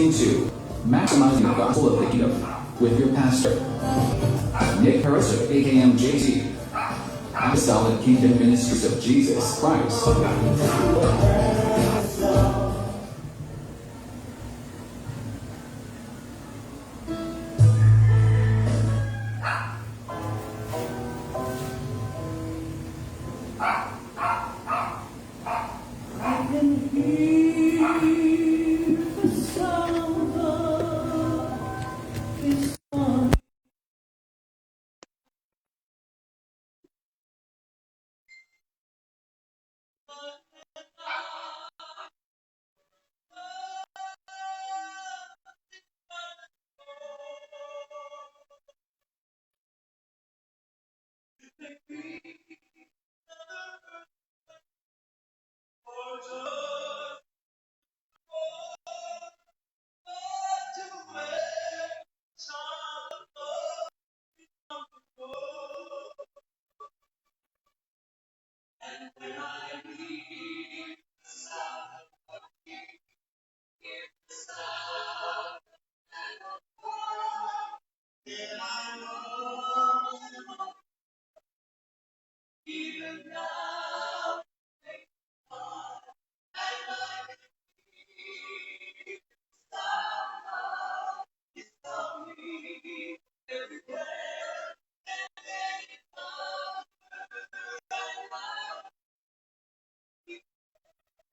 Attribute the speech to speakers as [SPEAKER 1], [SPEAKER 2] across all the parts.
[SPEAKER 1] listening to Maximizing the Gospel of the Kingdom with your pastor, Nick Caruso, aka JT, Apostolic Kingdom Ministries of Jesus Christ.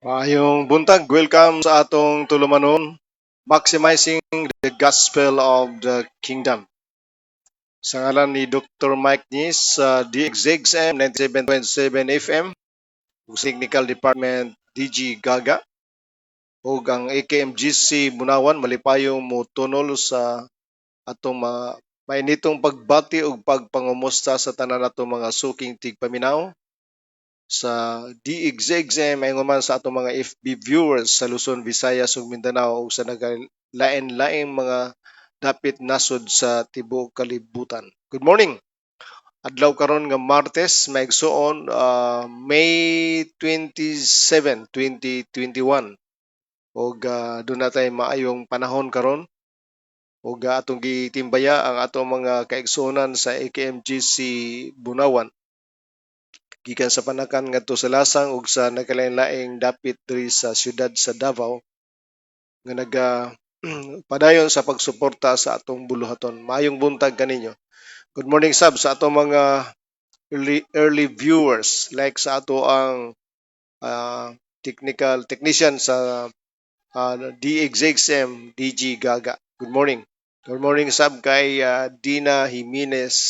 [SPEAKER 2] Maayong buntag, welcome sa atong tulumanon, Maximizing the Gospel of the Kingdom. Sa ngalan ni Dr. Mike Nis sa DXXM 97.7 FM, ug Technical Department DG Gaga, ug ang AKMGC Bunawan malipayong mo tunol sa atong mainitong pagbati ug pagpangumusta sa tanan natong mga suking tigpaminaw sa DXXM ay man sa atong mga FB viewers sa Luzon, Visayas ug Mindanao ug sa nagalain-laing mga dapit nasod sa tibuok kalibutan. Good morning. Adlaw karon nga Martes, maigsuon May 27, 2021. Ug doon na tayo maayong panahon karon. Ug atong gitimbaya ang atong mga kaigsuonan sa AKMGC Bunawan gikan sa panakan ngadto sa Lasang ug sa nagalain-laing dapit diri sa siyudad sa Davao nga padayon sa pagsuporta sa atong buluhaton. Maayong buntag kaninyo. Good morning sab sa atong mga early viewers like sa ato ang technician sa DXXM DG Gaga. Good morning. Good morning sab kay Dina Jimenez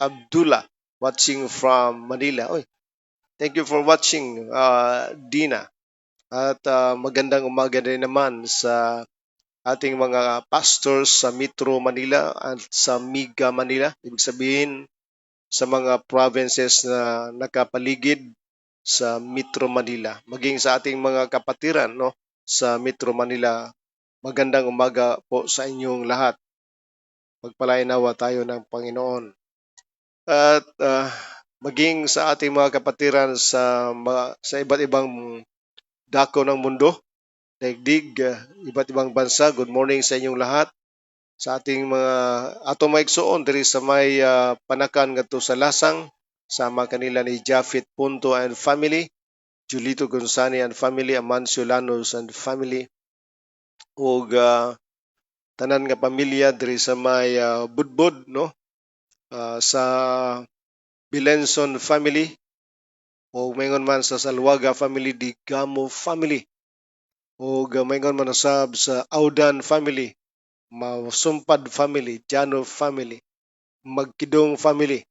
[SPEAKER 2] Abdullah watching from Manila. Oy, thank you for watching, Dina. At magandang umaga rin naman sa ating mga pastors sa Metro Manila at sa Mega Manila. Ibig sabihin sa mga provinces na nakapaligid sa Metro Manila. Maging sa ating mga kapatiran no, sa Metro Manila. Magandang umaga po sa inyong lahat. Pagpalainawa tayo ng Panginoon. At maging sa ating mga kapatiran sa iba't ibang dako ng mundo, daigdig, iba't ibang bansa. Good morning sa inyong lahat. Sa ating mga atong maigsuon diri sa may panakan ngadto sa Lasang, sama kanila ni Jafet Punto and family, Julito Gonzani and family, Amancio Lanos and family, ug tanan nga pamilya diri sa may Budbud no, sa Bilenson family, o mayingon man sa Salwaga family, Digamo family, o mayingon man usab sa Audan family, Masumpad family, Jano family, Magkidong family,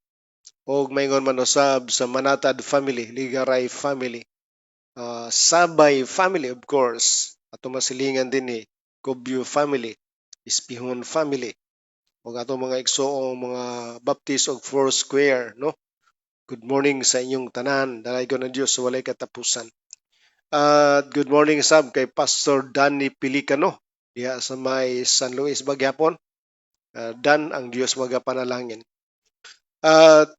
[SPEAKER 2] o mayingon man usab sa Manatad family, Ligaray family, Sabay family of course, ato masilingan din ni Cobio family, Ispihon family, o ato mga igsoong mga Baptist of Foursquare no. Good morning sa inyong tanan. Dalay ko ng Diyos sa walay katapusan. At good morning sab kay Pastor Danny Pilicano diha sa may San Luis Bagyapon. Dan, ang Diyos magapanalangin. At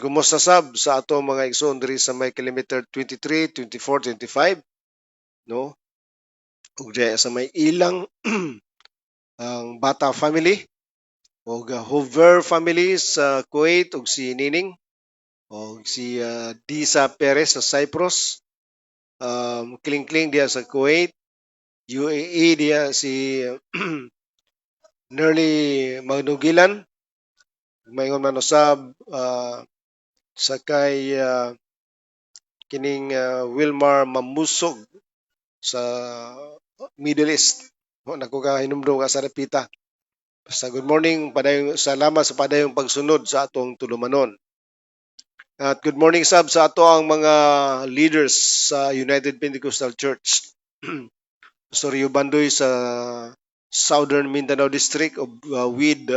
[SPEAKER 2] kumusta sab sa ato mga igsoon diri sa may kilometer 23, 24, 25 no? ug diya sa may ilang ang Bata family ug Hoover family sa Kuwait ug si Nining ug si Disa Perez sa Cyprus, Kling diya sa Kuwait, UAE diya si Nerly Magnugilan, mayngon man usab sakay kining Wilmar Mamusog sa Middle East. Nako ka hinumdum ka sa repita. Basta good morning, padayong salamat sa padayong pagsunod sa atong tulumanon. At good morning sab sa ato ang mga leaders sa United Pentecostal Church. Pastor Rio Bandoy sa Southern Mindanao District with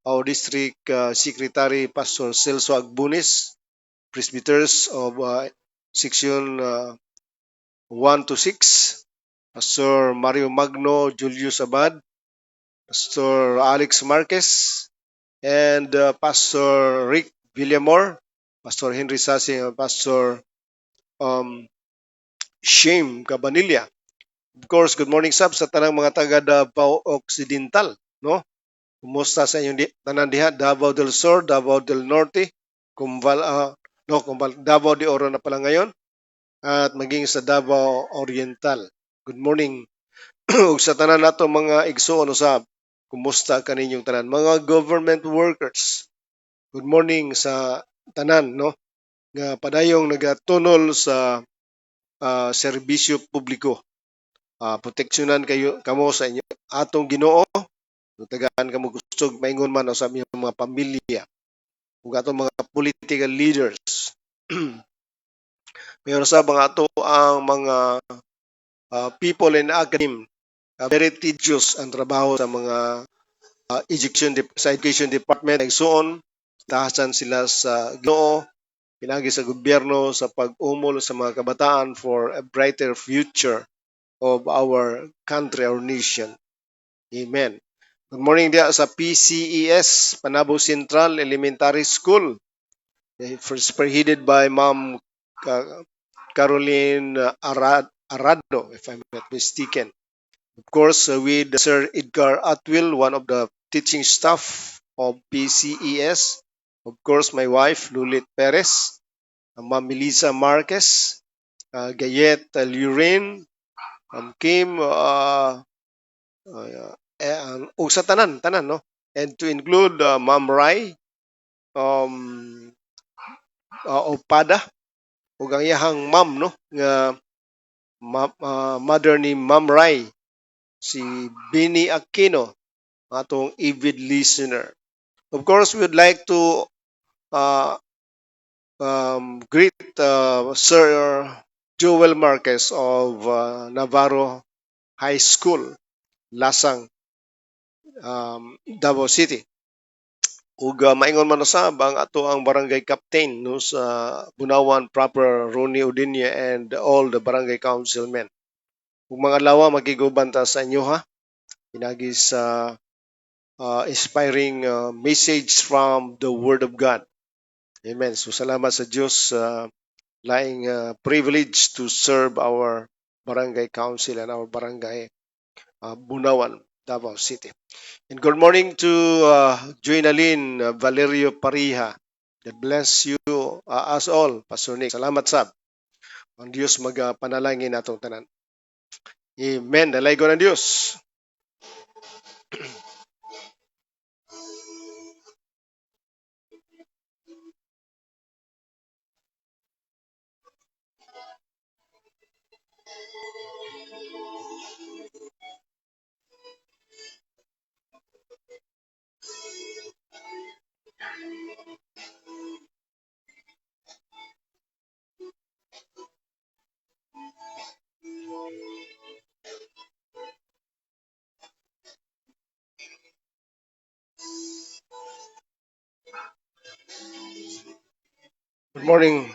[SPEAKER 2] our District Secretary Pastor Celso Agbunis, Presbyters of Section 1 to 6, Pastor Mario Magno Julius Abad, Pastor Alex Marquez, and Pastor Rick Villamor, Pastor Henry Sasing, and Pastor Shame Cabanilla. Of course, good morning sab sa tanang mga taga Davao Occidental, no? Kumusta sa inyong tanan diha? Davao del Sur, Davao del Norte, Davao de Oro na pala ngayon, at maging sa Davao Oriental. Good morning. Ug sa tanan nato mga igsoon usab, kumusta kaninyong tanan? Mga government workers, good morning sa tanan, no? Nga padayong nagatunol sa serbisyo publiko. Proteksyonan kayo kamo sa inyo atong Ginoo, tagaan kamo kusog maingon man sa inyong mga pamilya ug atong mga political leaders. Mayroon sa mga ato ang mga people in academia, very tedious ang trabaho sa mga education department. Igsoon tahasan sila sa Ginoo, pinagi sa gobyerno sa pag-umol sa mga kabataan for a brighter future of our country, our nation. Amen. Good morning dia sa PCES, Panabo Central Elementary School. First spearheaded by Ma'am Caroline Arado, if I'm not mistaken. Of course, with Sir Edgar Atwill, one of the teaching staff of PCES. Of course, my wife, Lulit Perez, Ma'am Melissa Marquez, Gayet Lurin, Kim, ug sa tanan no, and to include Ma'am Rai Opada ug ang iyahang ma'am, no, nga mother ni Ma'am Rai, si Bini Aquino, atong avid listener. Of course, we would like to greet Sir Joel Marquez of Navarro High School, Lasang, Davao City. Ug maingon man usab ang ato ang barangay captain, no, sa Bunawan proper, Ronnie Udinya, and all the barangay councilmen. Ug mga lawa magiguban ta sa inyo, ha, pinagi sa inspiring message from the Word of God. Amen. So salamat sa Dios laing privilege to serve our barangay council and our barangay Bunawan, Davao City. And good morning to Joynalyn Valerio Pariha. God bless you as all, Pastor Nick. Salamat sab. Ang Diyos magpanalangin atong tanan. Amen. Dalay ko ng Diyos. Good morning.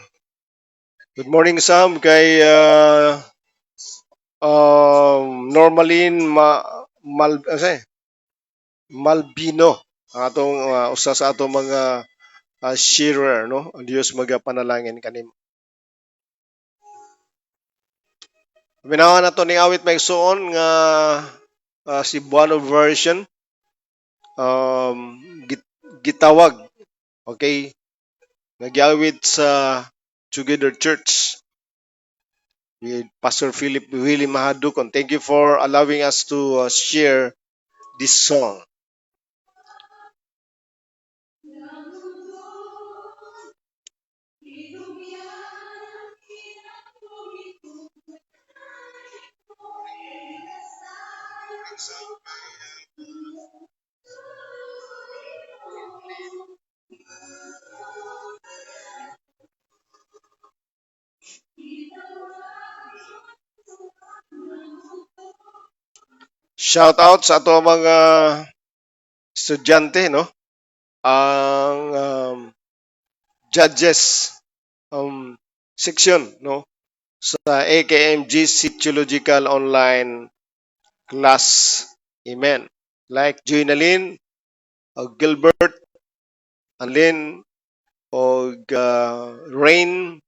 [SPEAKER 2] Good morning, Sam. Kay Normalin Malbino, ang atong usa sa atong mga sharer, no. Ang Dios magapanalangin kanim. Minawa na to ning awit may suon nga si Buano version gitawag, okay, nagyawit sa Together Church with Pastor Philip Willie Mahadukon. Thank you for allowing us to share this song. Shout out sa ato mga estudyante, no? Ang judges section, no? Sa AKMGC Theological Online class. Amen. Like Joynalyn, Gilbert, Anlin, o Rain,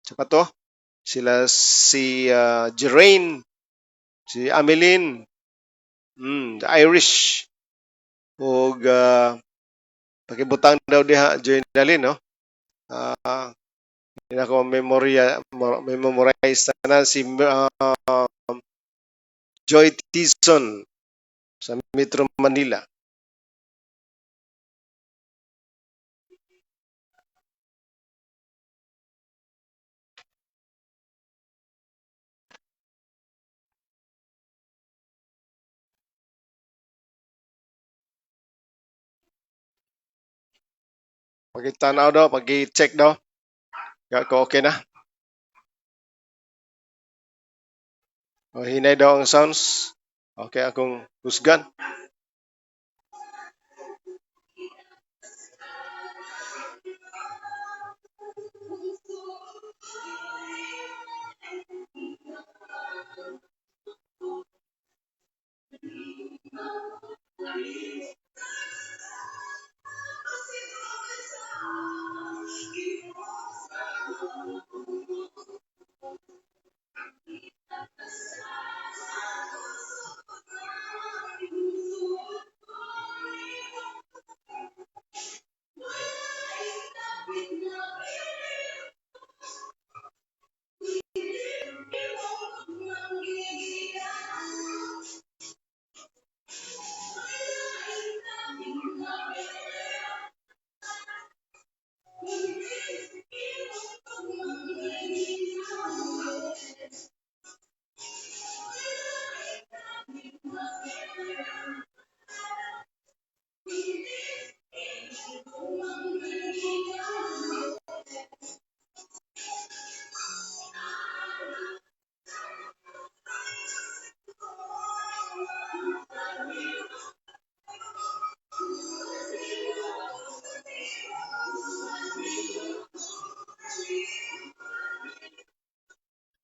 [SPEAKER 2] sa pa to? Sila si Jerain, si Ameline, the Irish, o pakibutang daw diha Joynalyn, no? Hindi na ko memorize na si Joy Tison sa Metro Manila. Pagitanaw daw, pag-check daw. Ko okay na. O, hinay daw ang sounds. Okay akong husgan.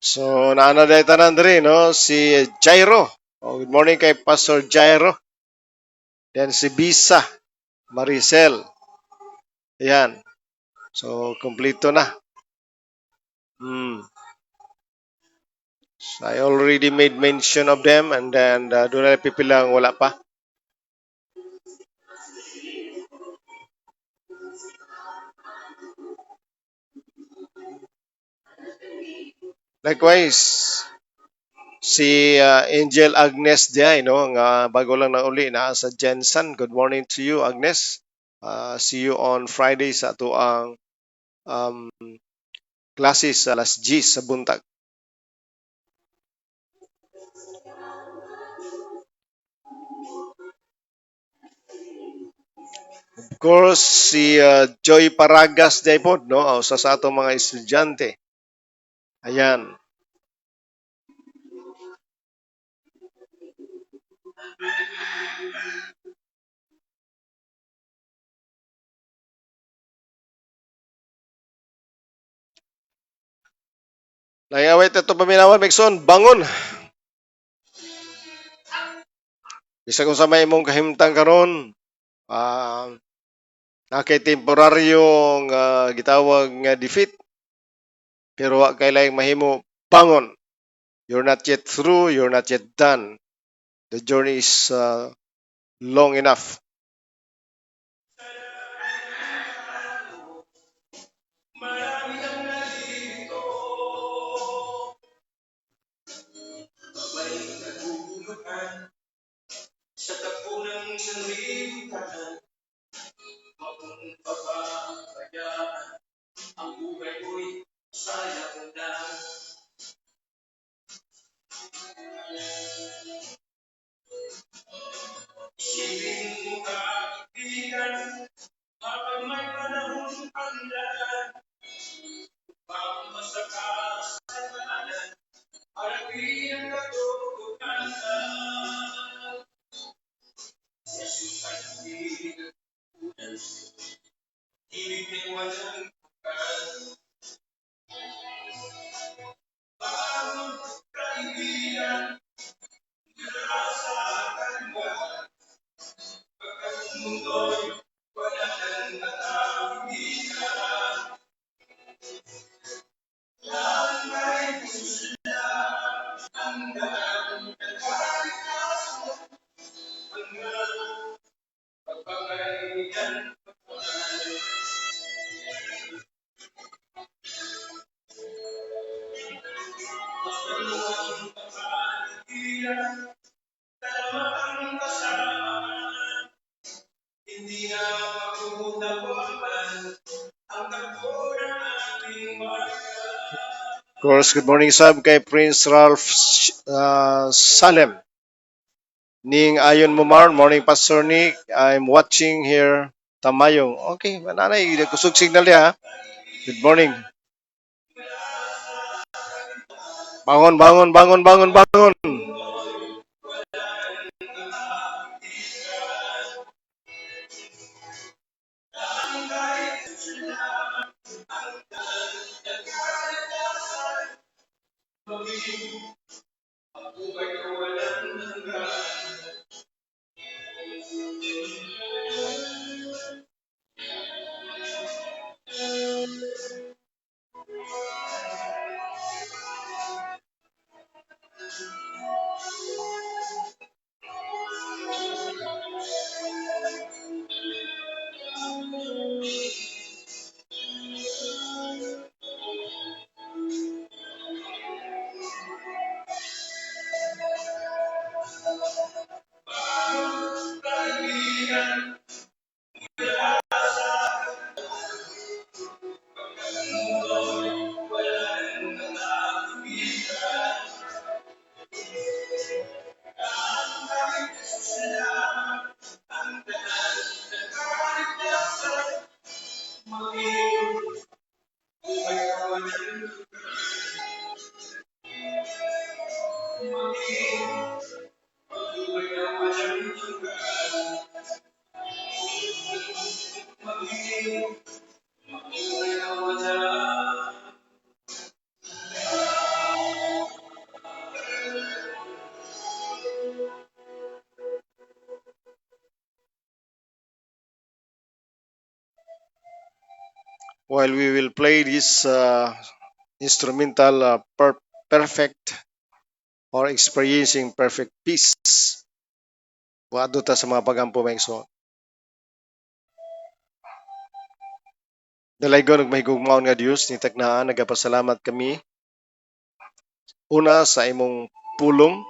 [SPEAKER 2] So, naana dahil tanan diri, no? Si Jairo. Oh, good morning kay Pastor Jairo. Then si Bisa, Maricel. Ayan. So, kompleto na. So, I already made mention of them and then doon na pipilang wala pa. Likewise, si Angel Agnes Diay, no? Nga bago lang na uli na sa Jensen. Good morning to you, Agnes. See you on Friday sa ato ang classes sa alas 10 sa buntag. Of course, si Joy Paragas Diay po, no? Sa atong mga estudyante. Ayan. Nangawit ito paminawan, Mekson, bangon. Bisa kung sa may imong kahimtang karon, nakay temporaryong gitawag nga defeat, pero wa kay laing mahimo bangon. You're not yet through, you're not yet done. The journey is long enough. Of course, good morning sab kay Prince Ralph Salem. Ning ayon mo morning Pastor Nick. I'm watching here Tamayong. Okay, nanay, kusog signal ya. Good morning. Bangon, bangon, bangon, bangon, bangon. While we will play this instrumental perfect or experiencing perfect peace. Buado ta sa mga pagampo may so. Dalaygon ug mahigugmaon nga Dios ni tagnaan nagapasalamat kami una sa imong pulong,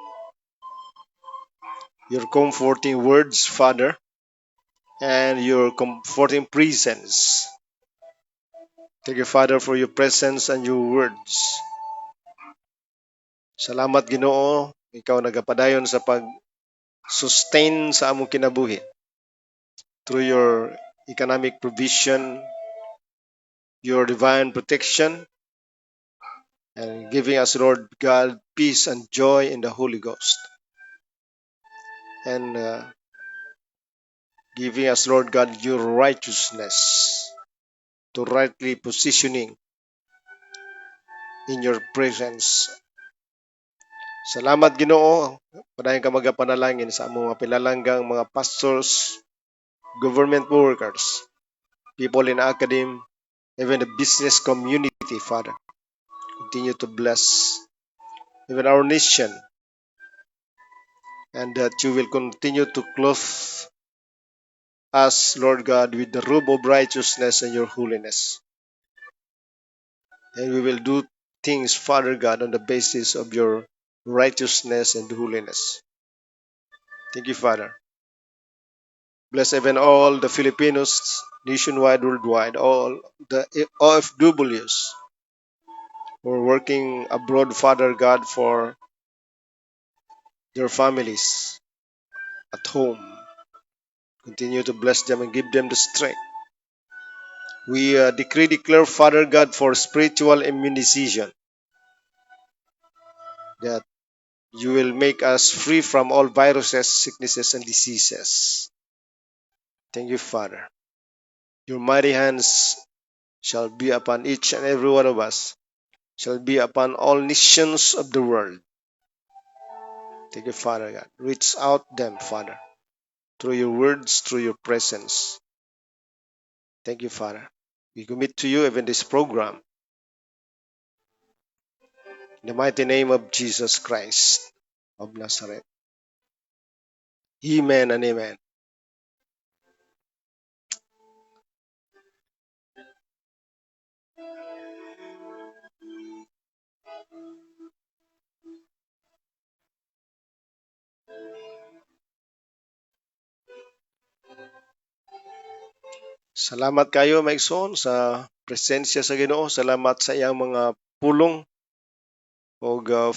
[SPEAKER 2] your comforting words, Father, and your comforting presence. Thank you, Father, for your presence and your words. Salamat, Ginoo, ikaw nagapadayon sa pag-sustain sa among kinabuhi through your economic provision, your divine protection, and giving us, Lord God, peace and joy in the Holy Ghost. And giving us, Lord God, your righteousness to rightly positioning in your presence. Salamat, Ginoo. Padayon ka magapanalangin sa among mga pilalanggang mga pastors, government workers, people in academe, even the business community, Father. Continue to bless even our nation, and that you will continue to clothe us, Lord God, with the robe of righteousness and your holiness. And we will do things, Father God, on the basis of your righteousness and holiness. Thank you, Father. Bless even all the Filipinos nationwide, worldwide, all the OFWs who are working abroad, Father God, for their families at home. Continue to bless them and give them the strength. We declare, Father God, for spiritual immunization, that you will make us free from all viruses, sicknesses, and diseases. Thank you, Father. Your mighty hands shall be upon each and every one of us, shall be upon all nations of the world. Thank you, Father God. Reach out them, Father, through your words, through your presence. Thank you, Father. We commit to you even this program. In the mighty name of Jesus Christ of Nazareth. Amen and amen. Salamat kayo, Maigsoon, sa presensya sa Ginoo. Salamat sa iyang mga pulong o uh,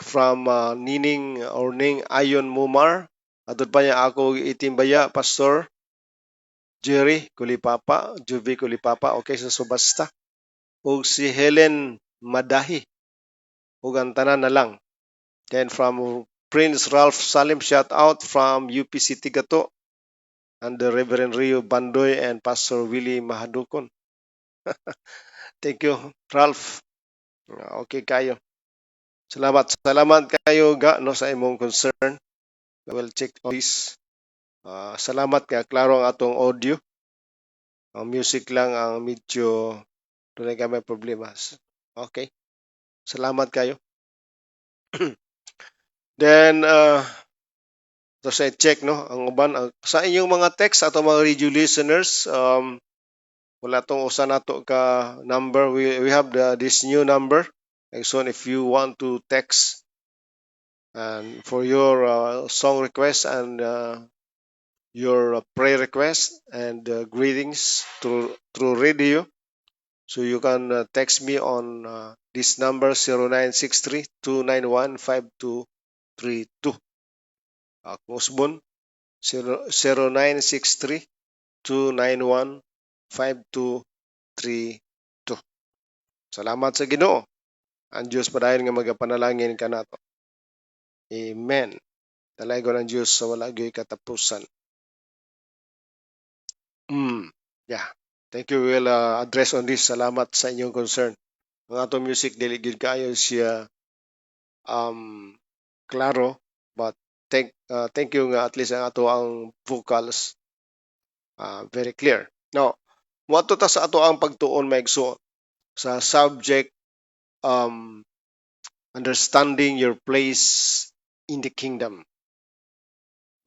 [SPEAKER 2] from Nining or Ning Ayon Mumar. Atod pa niya ako itimbaya, Pastor Jerry Kulipapa, Juvi Kulipapa, okay sa Subasta. O si Helen Madahi, ug ang tanan na lang. Then from Prince Ralph Salim, shout out from UPC Tigato, and the Reverend Rio Bandoy and Pastor Willie Mahadukon. Thank you, Ralph. Okay kayo. Salamat kayo ga no sa imong concern. I will check on this. Salamat kay klaro ang atong audio. Ang music lang ang medyo dunay kami problema. Okay. Salamat kayo. Then so sa check no ang uban sa inyong mga text ato mga radio listeners, wala tong usa nato ka number. We have this new number. So if you want to text and for your song request and your prayer request and greetings through radio, so you can text me on this number 0963-291-5232. Akong usbon 0963-291-5232. Salamat sa Ginoo. Ang Diyos padayon nga magapanalangin kanato. Amen. Talay ko ng Diyos sa wala gyoy katapusan. Yeah. Thank you. We'll address on this. Salamat sa inyong concern. Ang atong music dili gyud kaayo siya klaro, but thank you nga at least ang ato ang vocals very clear. Now, moadto ta sa ato ang pagtuon maigsoon sa subject understanding your place in the kingdom.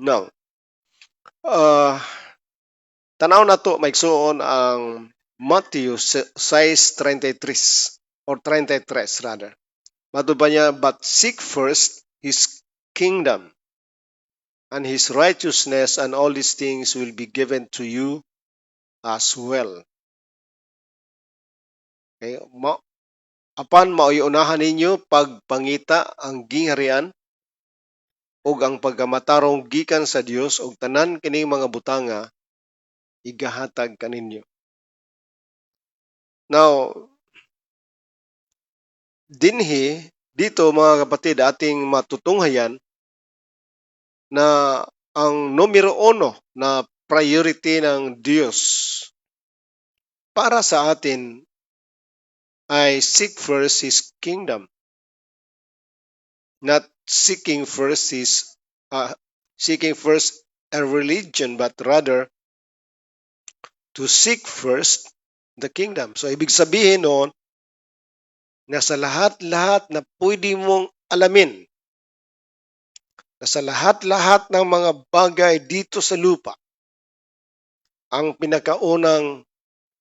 [SPEAKER 2] Now, tanaw na to maigsoon ang Matthew 6:33 or 33 rather. Matod pa niya, but seek first His kingdom and His righteousness, and all these things will be given to you as well. Okay? Apan mauunahan ninyo pagpangita ang gingharian ug ang pagamatarong gikan sa Dios ug tanan kining mga butanga igahatag kaninyo. Now, dito mga kapatid, ating matutunghayan na ang numero 1 na priority ng Diyos para sa atin ay seek first His kingdom. Not seeking first a religion, but rather to seek first the kingdom. So, ibig sabihin noon, na sa lahat-lahat na pwede mong alamin, na sa lahat-lahat ng mga bagay dito sa lupa, ang pinakaunang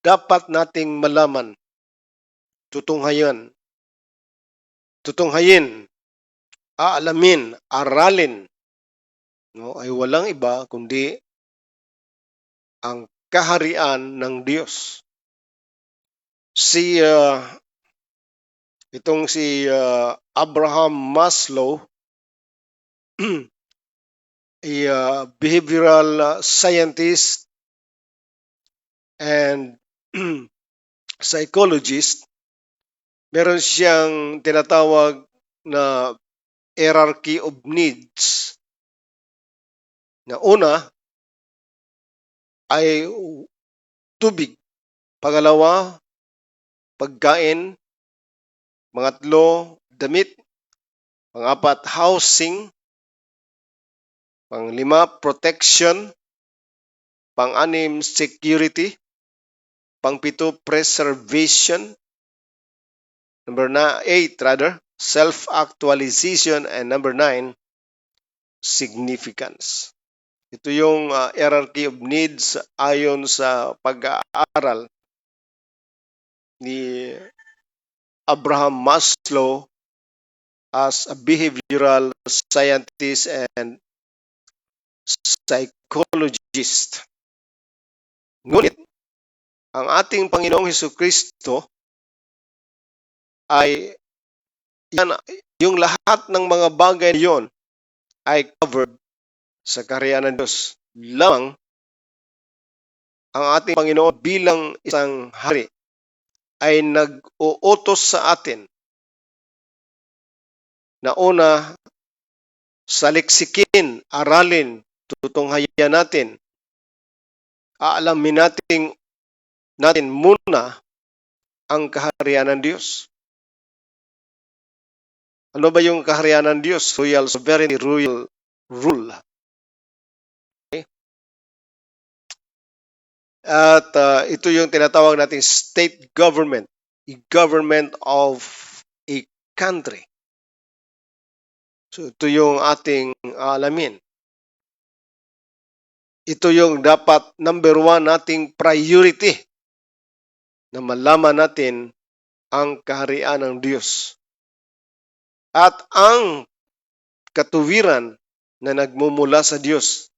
[SPEAKER 2] dapat nating malaman, tutunghayan, aalamin, aralin, no, ay walang iba kundi ang kaharian ng Diyos. Si Abraham Maslow, a behavioral scientist and psychologist, meron siyang tinatawag na hierarchy of needs. Na una ay tubig, pangalawa, pagkain, pangatlo, damit, pangapat, housing, panglima, protection, pang-anim, security, pangpito, preservation, number 8 rather, self-actualization, and number 9, significance. Ito yung hierarchy of needs ayon sa pag-aaral ni Abraham Maslow as a behavioral scientist and psychologist. Ngunit, ang ating Panginoong Hesukristo ay yung lahat ng mga bagay na yun ay covered sa kaharian ng Diyos. Lamang ang ating Panginoon bilang isang hari ay nag-uutos sa atin na una, saliksikin, aralin, tutunghayan natin, aalamin natin muna ang kaharian ng Diyos. Ano ba yung kaharian ng Diyos? Royal sovereignty, royal rule. Okay? At ito yung tinatawag nating state government, a government of a country. So ito yung ating alamin. Ito yung dapat number 1 nating priority na malaman natin ang kaharian ng Diyos. At ang katuwiran na nagmumula sa Diyos.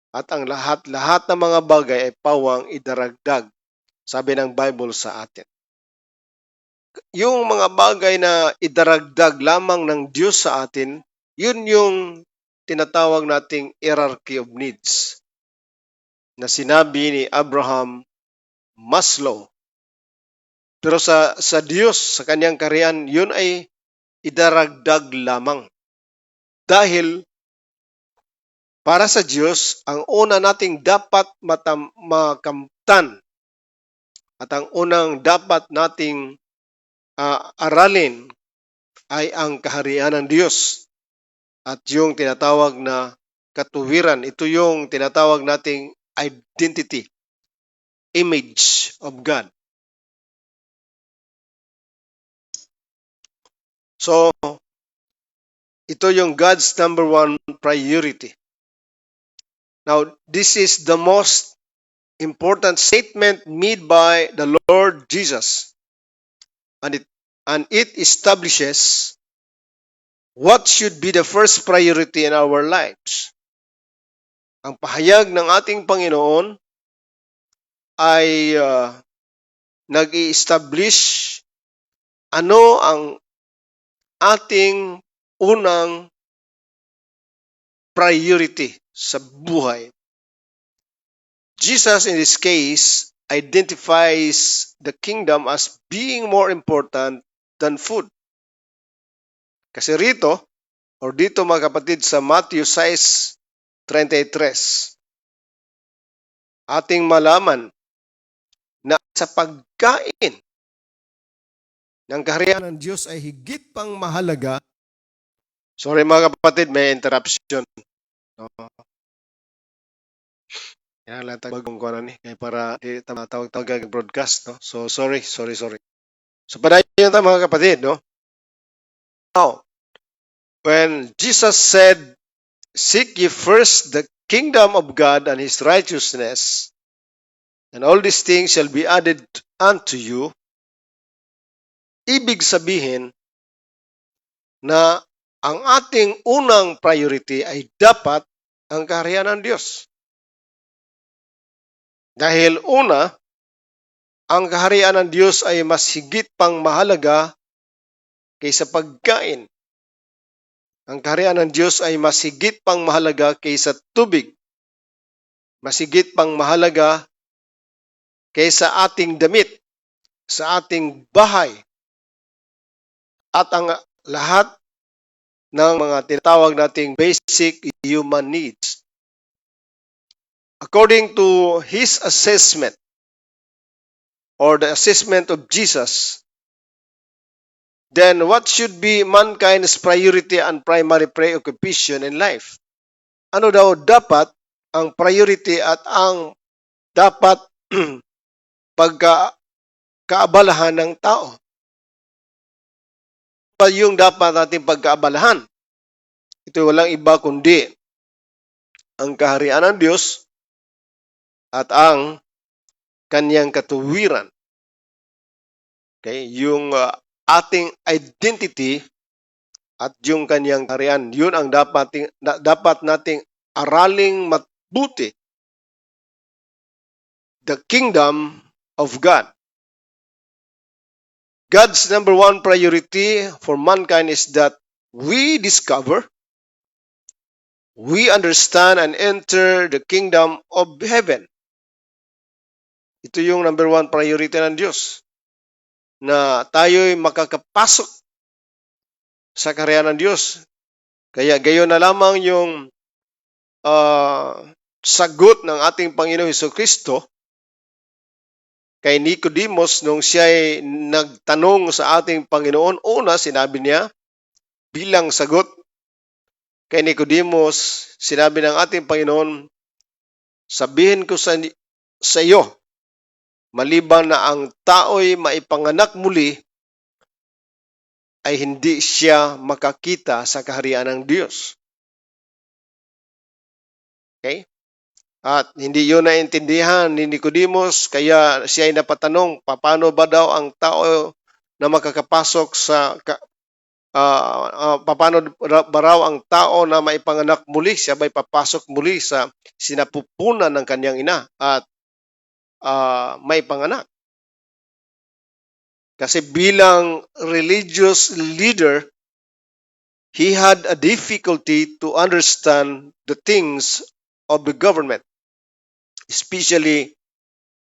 [SPEAKER 2] At ang lahat-lahat ng mga bagay ay pawang idaragdag, sabi ng Bible sa atin. Yung mga bagay na idaragdag lamang ng Diyos sa atin, yun yung tinatawag nating hierarchy of needs na sinabi ni Abraham Maslow. Pero sa Diyos, sa kanyang kaharian, yun ay idaragdag lamang. Dahil para sa Diyos, ang una nating dapat makamtan at ang unang dapat nating aralin ay ang kaharian ng Diyos at yung tinatawag na katuwiran. Ito yung tinatawag nating identity, image of God. So, ito yung God's number 1 priority. Now, this is the most important statement made by the Lord Jesus. And it establishes what should be the first priority in our lives. Ang pahayag ng ating Panginoon ay nag-i-establish ano ang ating unang priority sa buhay. Jesus, in this case, identifies the kingdom as being more important than food. Kasi rito, or dito mga kapatid sa Matthew 6:33, ating malaman na sa pagkain ng kaharian ng Diyos ay higit pang mahalaga. Sorry mga kapatid, may interruption. Kaya lang bagong kuha ni kaya para di tawag-tawag broadcast, no? So sorry. So padayon ta mga kapatid, no? Now, when Jesus said, "Seek ye first the kingdom of God and his righteousness, and all these things shall be added unto you," ibig sabihin na ang ating unang priority ay dapat ang kaharian ng Diyos. Dahil una, ang kaharian ng Diyos ay mas higit pang mahalaga kaysa pagkain. Ang kaharian ng Diyos ay mas higit pang mahalaga kaysa tubig. Mas higit pang mahalaga kaysa ating damit, sa ating bahay. At ang lahat ng mga tinatawag nating basic human needs. According to his assessment, or the assessment of Jesus, then what should be mankind's priority and primary preoccupation in life? Ano daw dapat ang priority at ang dapat pagkaabalahan ng tao? Pa yung dapat nating pagkaabalahan? Ito walang iba kundi ang kaharian ng Diyos at ang kanyang katuwiran. Okay, yung ating identity at yung kanyang kaharian, yun ang dapat nating araling mabuti. The kingdom of God. God's number one priority for mankind is that we discover, we understand, and enter the kingdom of heaven. Ito yung number one priority ng Diyos. Na tayo'y makakapasok sa kaharian ng Diyos. Kaya gayon na lamang yung sagot ng ating Panginoong Hesukristo kay Nicodemos nung siya'y nagtanong sa ating Panginoon. Una, sinabi niya, bilang sagot kay Nicodemos, sinabi ng ating Panginoon, sabihin ko sa iyo, maliban na ang tao'y maipanganak muli, ay hindi siya makakita sa kaharian ng Diyos. Okay? At hindi yun naintindihan ni Nicodemos, kaya siya ay napatanong, paano ba daw ang tao na makakapasok sa, paano ba raw ang tao na maipanganak muli, siya ba'y papasok muli sa sinapupunan ng kanyang ina at maipanganak? Kasi bilang religious leader, he had a difficulty to understand the things of the government, especially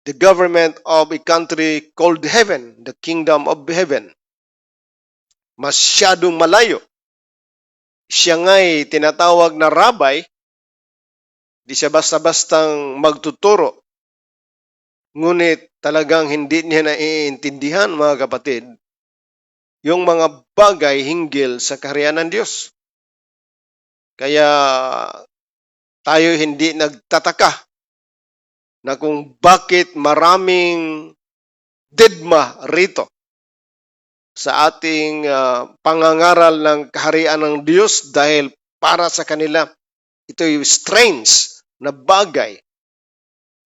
[SPEAKER 2] the government of a country called heaven, the kingdom of heaven. Masyadong malayo. Siya nga'y tinatawag na rabbi, di siya basta-bastang magtuturo. Ngunit talagang hindi niya naiintindihan, mga kapatid, yung mga bagay hinggil sa kaharian ng Diyos. Kaya tayo hindi nagtataka na kung bakit maraming didma rito sa ating pangangaral ng kaharian ng Diyos dahil para sa kanila ito'y strange na bagay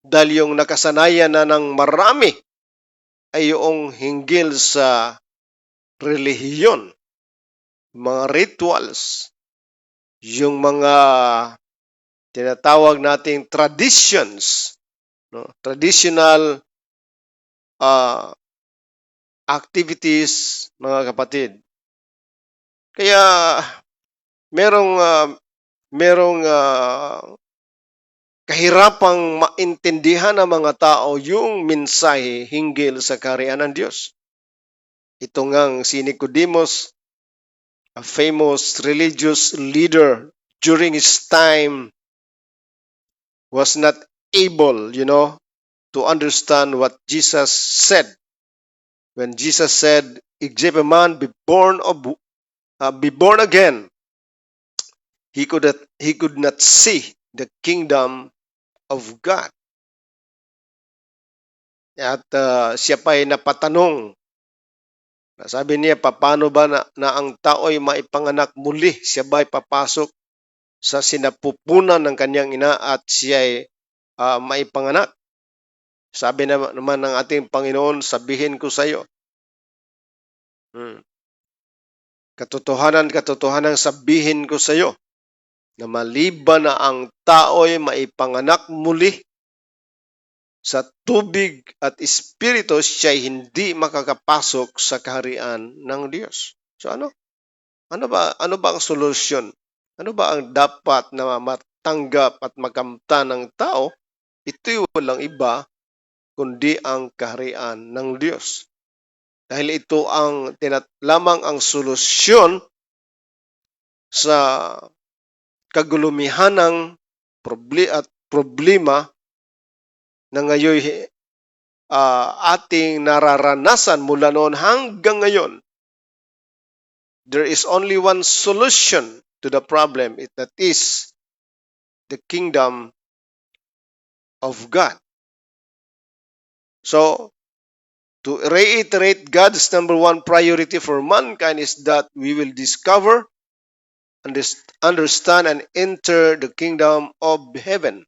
[SPEAKER 2] dahil yung nakasanayan na ng marami ay yung hinggil sa relihiyon, mga rituals, yung mga tinatawag nating traditions, no? Traditional activities, mga kapatid. Kaya merong kahirapang maintindihan ng mga tao yung mensahe hinggil sa kaharian ng Diyos. Ito ngang si Nicodemos, a famous religious leader during his time, was not able, to understand what Jesus said. When Jesus said, "Except a man be born again," he could not see the kingdom of God. At siya pa ay napatanong. Sabi niya, paano ba na ang tao ay maipanganak muli? Siya ba ay papasok sa sinapupunan ng kanyang ina at siya ay maipanganak? Sabi naman ng ating Panginoon, sabihin ko sa iyo. Katotohanan sabihin ko sa iyo na maliban na ang tao ay maipanganak muli sa tubig at espiritu, siya ay hindi makakapasok sa kaharian ng Diyos. So ano ba ang solusyon? Ano ba ang dapat na matanggap at makamtan ng tao? Ito'y walang iba kundi ang kaharian ng Diyos. Dahil ito lamang ang solusyon sa kagulumihanang problema na ngayon ating nararanasan mula noon hanggang ngayon. There is only one solution to the problem, that is the kingdom of God. So, to reiterate, God's number one priority for mankind is that we will discover, understand, and enter the kingdom of heaven.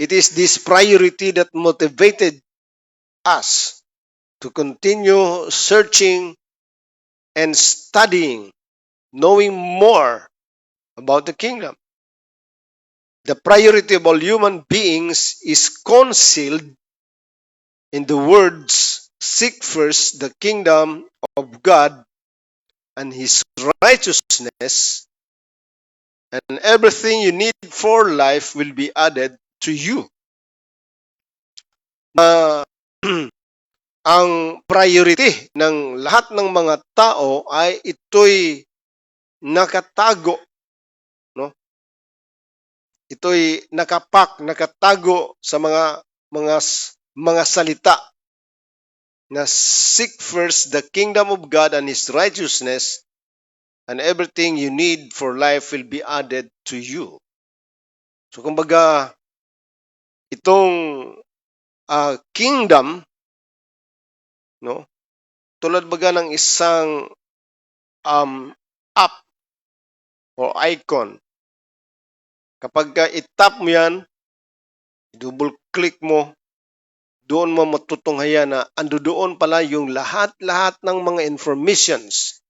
[SPEAKER 2] It is this priority that motivated us to continue searching and studying, knowing more about the kingdom. The priority of all human beings is concealed in the words, seek first the kingdom of God and His righteousness, and everything you need for life will be added to you. Ang priority ng lahat ng mga tao ay ito'y nakatago, no? Ito'y nakatago sa mga salita na seek first the kingdom of God and His righteousness, and everything you need for life will be added to you. So kumbaga, itong kingdom, no? Tulad baga ng isang app or icon. Kapag itap mo yan, double click mo, doon mo matutunghayan na doon pala yung lahat-lahat ng mga informations.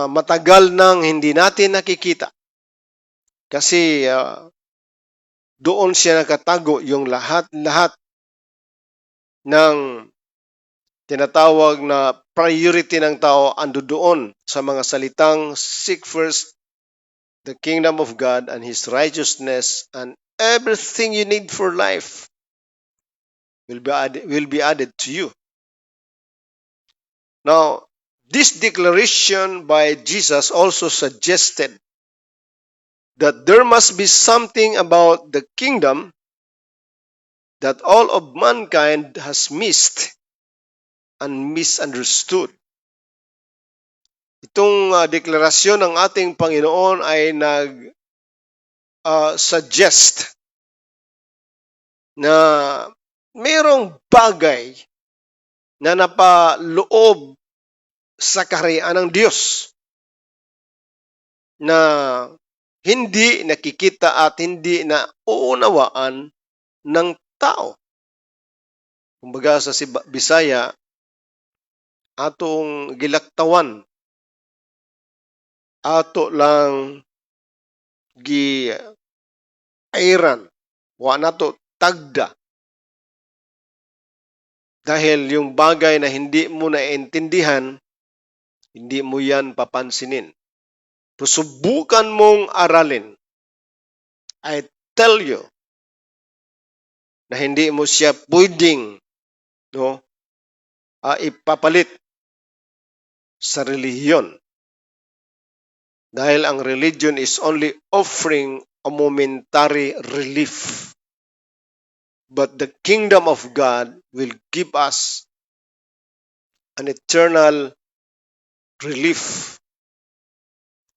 [SPEAKER 2] Matagal nang hindi natin nakikita. Kasi doon siya nakatago yung lahat-lahat ng tinatawag na priority ng tao doon sa mga salitang seek first the kingdom of God and His righteousness, and everything you need for life will be added to you. Now, this declaration by Jesus also suggested that there must be something about the kingdom that all of mankind has missed and misunderstood. Itong deklarasyon ng ating Panginoon ay nag-suggest na mayroong bagay na napaloob sa kaharian ng Diyos na hindi nakikita at hindi na uunawaan ng tao. Kumbaga sa Bisaya, atong gilaktawan, ato lang gi-airan, wa nato tagda. Dahil yung bagay na hindi mo naintindihan, hindi mo yan papansinin. Pero subukan mong aralin. I tell you na hindi mo siya pwedeng ipapalit sa relihiyon. Dahil ang religion is only offering a momentary relief. But the kingdom of God will give us an eternal relief.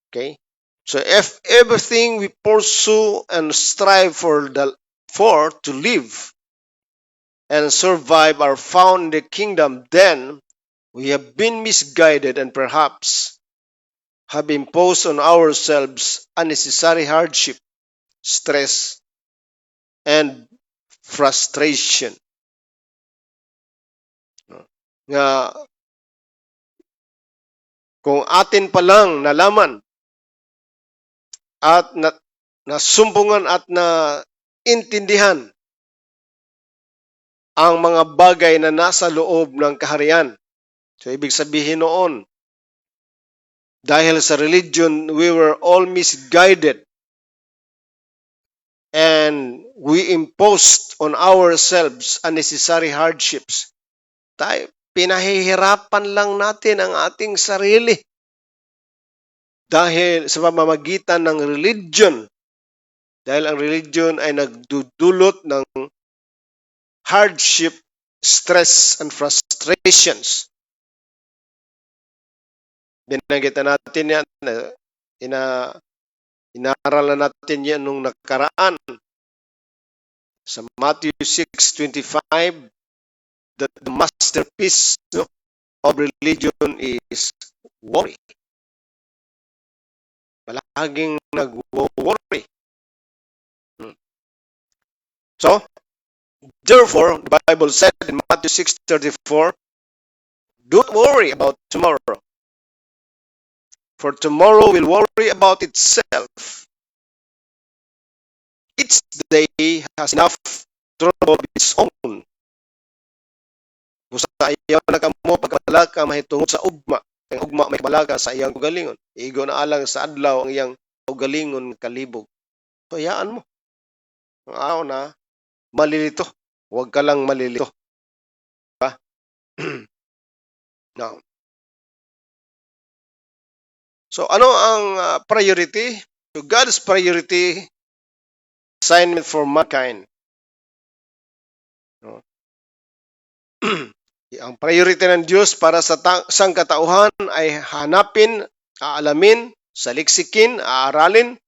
[SPEAKER 2] Okay? So if everything we pursue and strive for to live and survive are found in the kingdom, then we have been misguided and perhaps have imposed on ourselves unnecessary hardship, stress, and frustration. Nga kung atin palang nalaman at nasumpungan at na intindihan ang mga bagay na nasa loob ng kaharian. So, ibig sabihin noon, dahil sa religion, we were all misguided and we imposed on ourselves unnecessary hardships. Pinahihirapan lang natin ang ating sarili dahil sa pamamagitan ng religion. Dahil ang religion ay nagdudulot ng hardship, stress, and frustrations. Binanggitan natin yan. Inaralan natin yan nung nakaraan. Sa Matthew 6:25, that the masterpiece of religion is worry. Palaging nag-worry. So, therefore, the Bible said in Matthew 6:34, don't worry about tomorrow, for tomorrow will worry about itself. Each day has enough trouble of its own. Kung sa ayaw na kamo pagkabalaka mahitungod sa ugma, ang ugma may kabalaka sa iyang ugalingon. Igo na alang sa adlaw ang iyang ugalingon kalibog. So, hayaan mo. Ang araw na malilito. Huwag ka lang malilito. Diba? Now, so ano ang priority? So God's priority assignment for mankind. No? Ang priority ng Diyos para sa sangkatauhan ay hanapin, aalamin, saliksikin, aaralin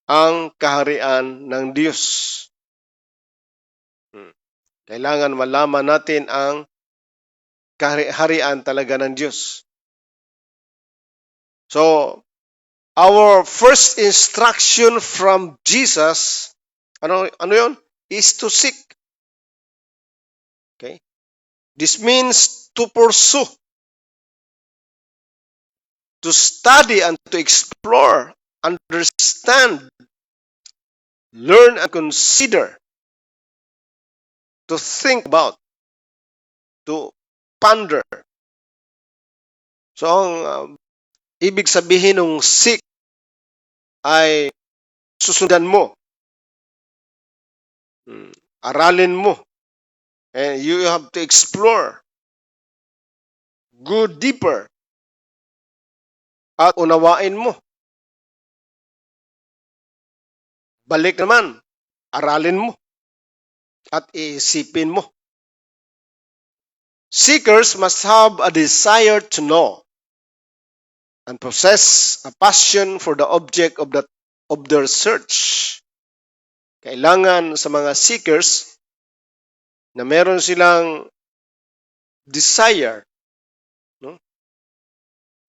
[SPEAKER 2] ang kaharian ng Diyos. Kailangan malaman natin ang kaharian talaga ng Diyos. So, our first instruction from Jesus, ano yun? Is to seek. Okay? This means to pursue, to study and to explore, understand, learn and consider, to think about, to ponder. So, ang ibig sabihin ng seek ay susundan mo, aralin mo, and you have to explore, go deeper, at unawain mo. Balik naman, aralin mo, at iisipin mo. Seekers must have a desire to know and possess a passion for the object of their search. Kailangan sa mga seekers na meron silang desire, no?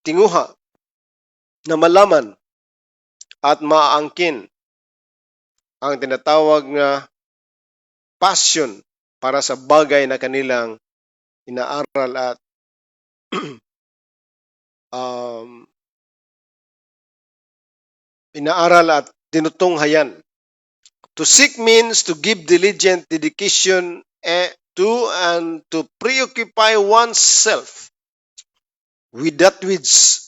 [SPEAKER 2] Tinguha na malaman at maaangkin ang tinatawag na passion para sa bagay na kanilang inaaral at tinutunghayan. To seek means to give diligent dedication to and to preoccupy oneself with that which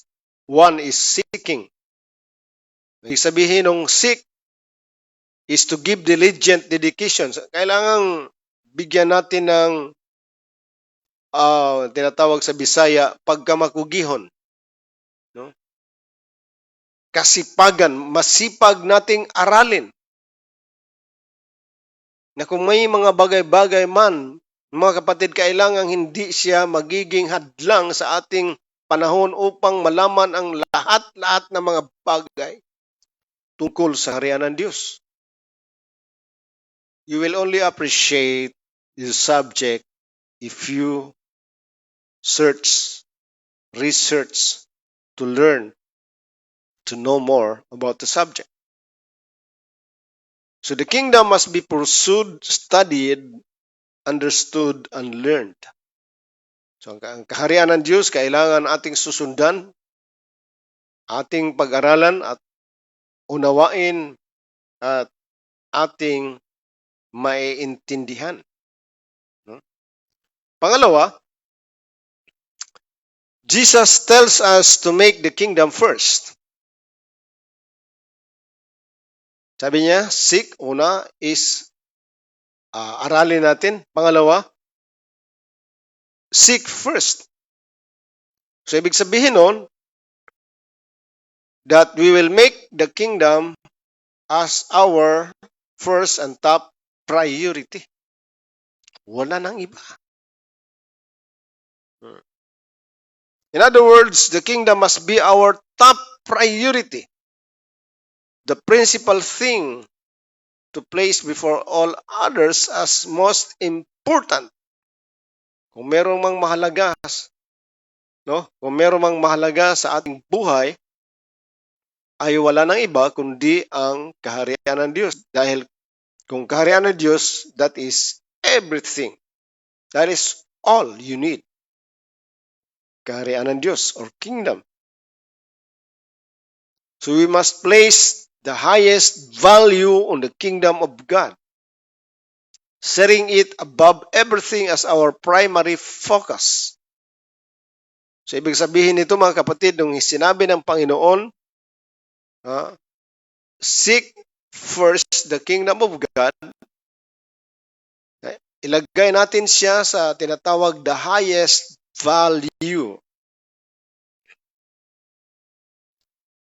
[SPEAKER 2] one is seeking. Ibig sabihin ng seek is to give diligent dedication. So, kailangang bigyan natin ng tinatawag sa Bisaya, pagkamakugihon. No? Kasipagan, masipag nating aralin. Na kung may mga bagay-bagay man, mga kapatid, kailangan hindi siya magiging hadlang sa ating panahon upang malaman ang lahat-lahat ng mga bagay tungkol sa kaharian ng Diyos. You will only appreciate the subject if you search, research, to learn, to know more about the subject. So the kingdom must be pursued, studied, understood, and learned. So ang kaharian ng Diyos, kailangan ating susundan, ating pag-aralan at unawain at ating maiintindihan. Pangalawa, Jesus tells us to make the kingdom first. Sabi niya, seek, una is aralin natin. Pangalawa, seek first. So, ibig sabihin nun, that we will make the kingdom as our first and top priority. Wala nang iba. In other words, the kingdom must be our top priority. The principal thing to place before all others as most important. Kung merong mang mahalaga, kung merong mang mahalaga sa ating buhay, ay wala nang iba kundi ang kaharian ng Diyos. Dahil kung kaharian ng Diyos, that is everything. That is all you need. Kaharian ng Diyos or kingdom. So we must place the highest value on the kingdom of God, setting it above everything as our primary focus. So, ibig sabihin nito mga kapatid, nung sinabi ng Panginoon, seek first the kingdom of God, ilagay natin siya sa tinatawag the highest value.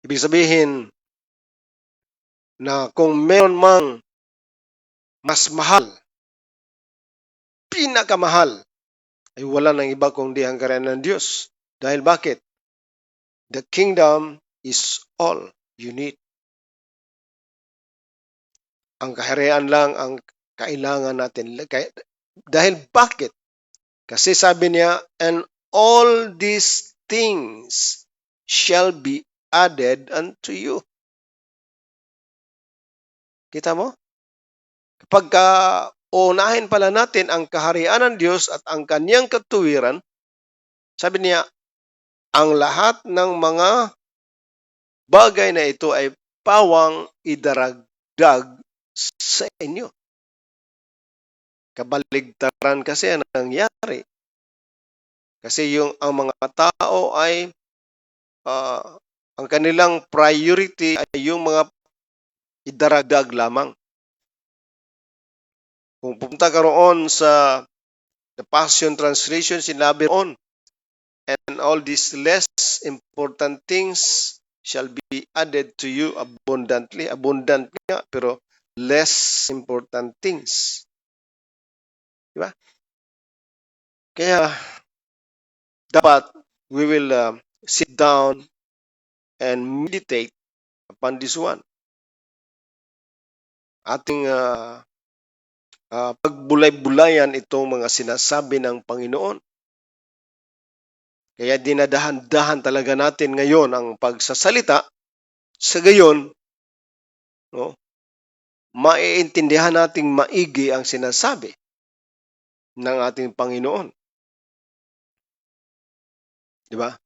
[SPEAKER 2] Ibig sabihin na kung meron mang mas mahal, pinakamahal, ay wala nang iba kundi ang kaharian ng Diyos. Dahil bakit? The kingdom is all you need. Ang kaharian lang ang kailangan natin. Dahil bakit? Kasi sabi niya, and all these things shall be added unto you. Kita mo? Kapag uunahin pala natin ang kaharian ng Diyos at ang kanyang katuwiran, sabi niya, ang lahat ng mga bagay na ito ay pawang idaragdag sa inyo. Kabaligtaran kasi ang nangyari. Kasi ang mga tao ay ang kanilang priority ay yung mga idaragdag lamang. Kung pupunta ka roon sa The Passion Translation, sinabi roon, and all these less important things shall be added to you abundantly. Abundant nga, pero less important things. Diba? Kaya, dapat we will sit down and meditate upon this one. Ating pagbulay-bulayan itong mga sinasabi ng Panginoon. Kaya dinadahan-dahan talaga natin ngayon ang pagsasalita. Sa gayon, maiintindihan nating maigi ang sinasabi ng ating Panginoon. Diba?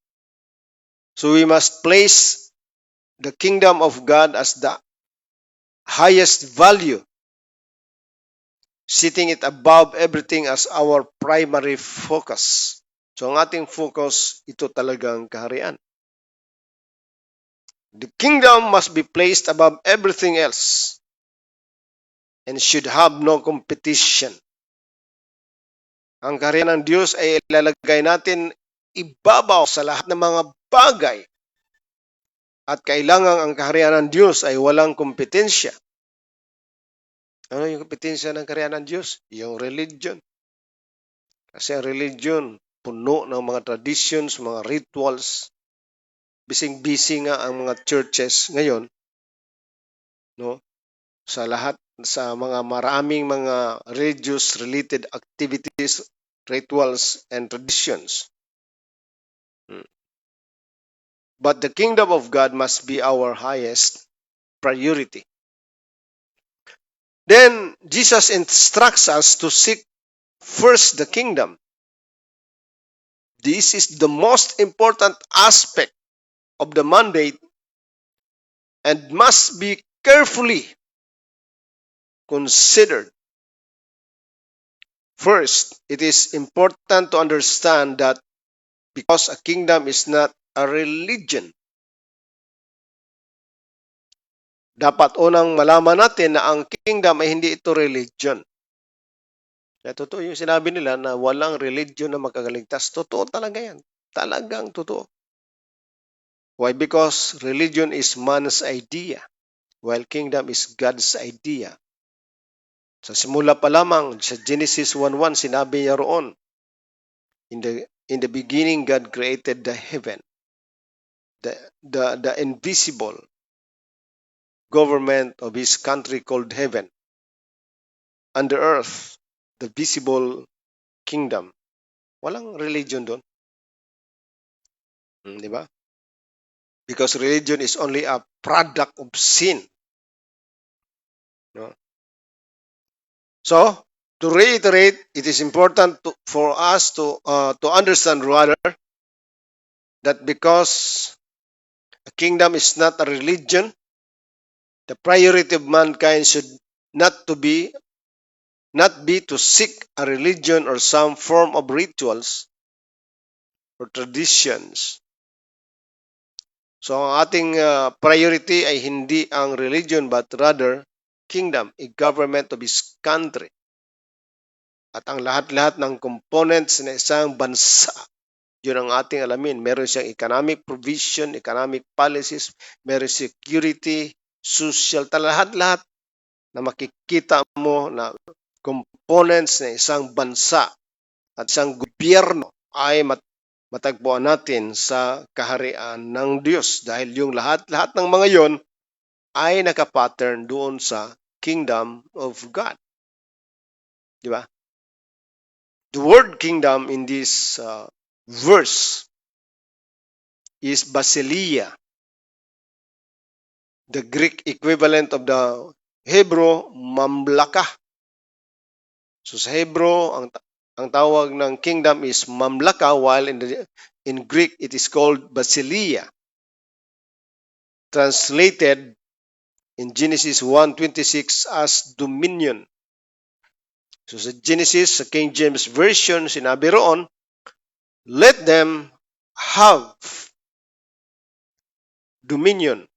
[SPEAKER 2] So we must place the kingdom of God as the highest value, setting it above everything as our primary focus. So ang ating focus, ito talagang kaharian. The kingdom must be placed above everything else and should have no competition. Ang kaharian ng Diyos ay ilalagay natin ibabaw sa lahat ng mga bagay. At kailangan ang kaharian ng Diyos ay walang kompetensya. Ano yung kompetensya ng kaharian ng Diyos? Yung religion. Kasi ang religion, puno ng mga traditions, mga rituals. Bising-busy nga ang mga churches ngayon, no? Sa lahat, sa mga maraming mga religious related activities, rituals, and traditions. But the kingdom of God must be our highest priority. Then Jesus instructs us to seek first the kingdom. This is the most important aspect of the mandate and must be carefully considered. First, it is important to understand that because a kingdom is not a religion, dapat unang malaman natin na ang kingdom ay hindi ito religion. Kaya totoo yung sinabi nila na walang religion na makakaligtas. Totoo talaga yan. Talagang totoo. Why? Because religion is man's idea, while kingdom is God's idea. Sa simula pa lamang, sa Genesis 1:1, sinabi niya roon, in the beginning, God created the heaven, the invisible government of His country called heaven, and the earth, the visible kingdom. Walang religion doon. Di ba? Because religion is only a product of sin. No? So, to reiterate, it is important for us to understand rather that because a kingdom is not a religion, the priority of mankind should not be to seek a religion or some form of rituals or traditions. So ang ating priority ay hindi ang religion but rather kingdom, a government of His country. At ang lahat-lahat ng components na isang bansa, yun ang ating alamin. Meron siyang economic provision, economic policies, meron security, social, lahat-lahat na makikita mo na components na isang bansa at isang gobyerno ay matagpuan natin sa kaharian ng Diyos. Dahil yung lahat-lahat ng mga yon ay nakapattern doon sa kingdom of God. Di ba? The word kingdom in this verse is basileia. The Greek equivalent of the Hebrew, mamlaka. So sa Hebrew, ang tawag ng kingdom is mamlaka, while in Greek it is called basileia. Translated in Genesis 1:26 as dominion. So sa Genesis, sa King James Version, sinabi roon, let them have dominion.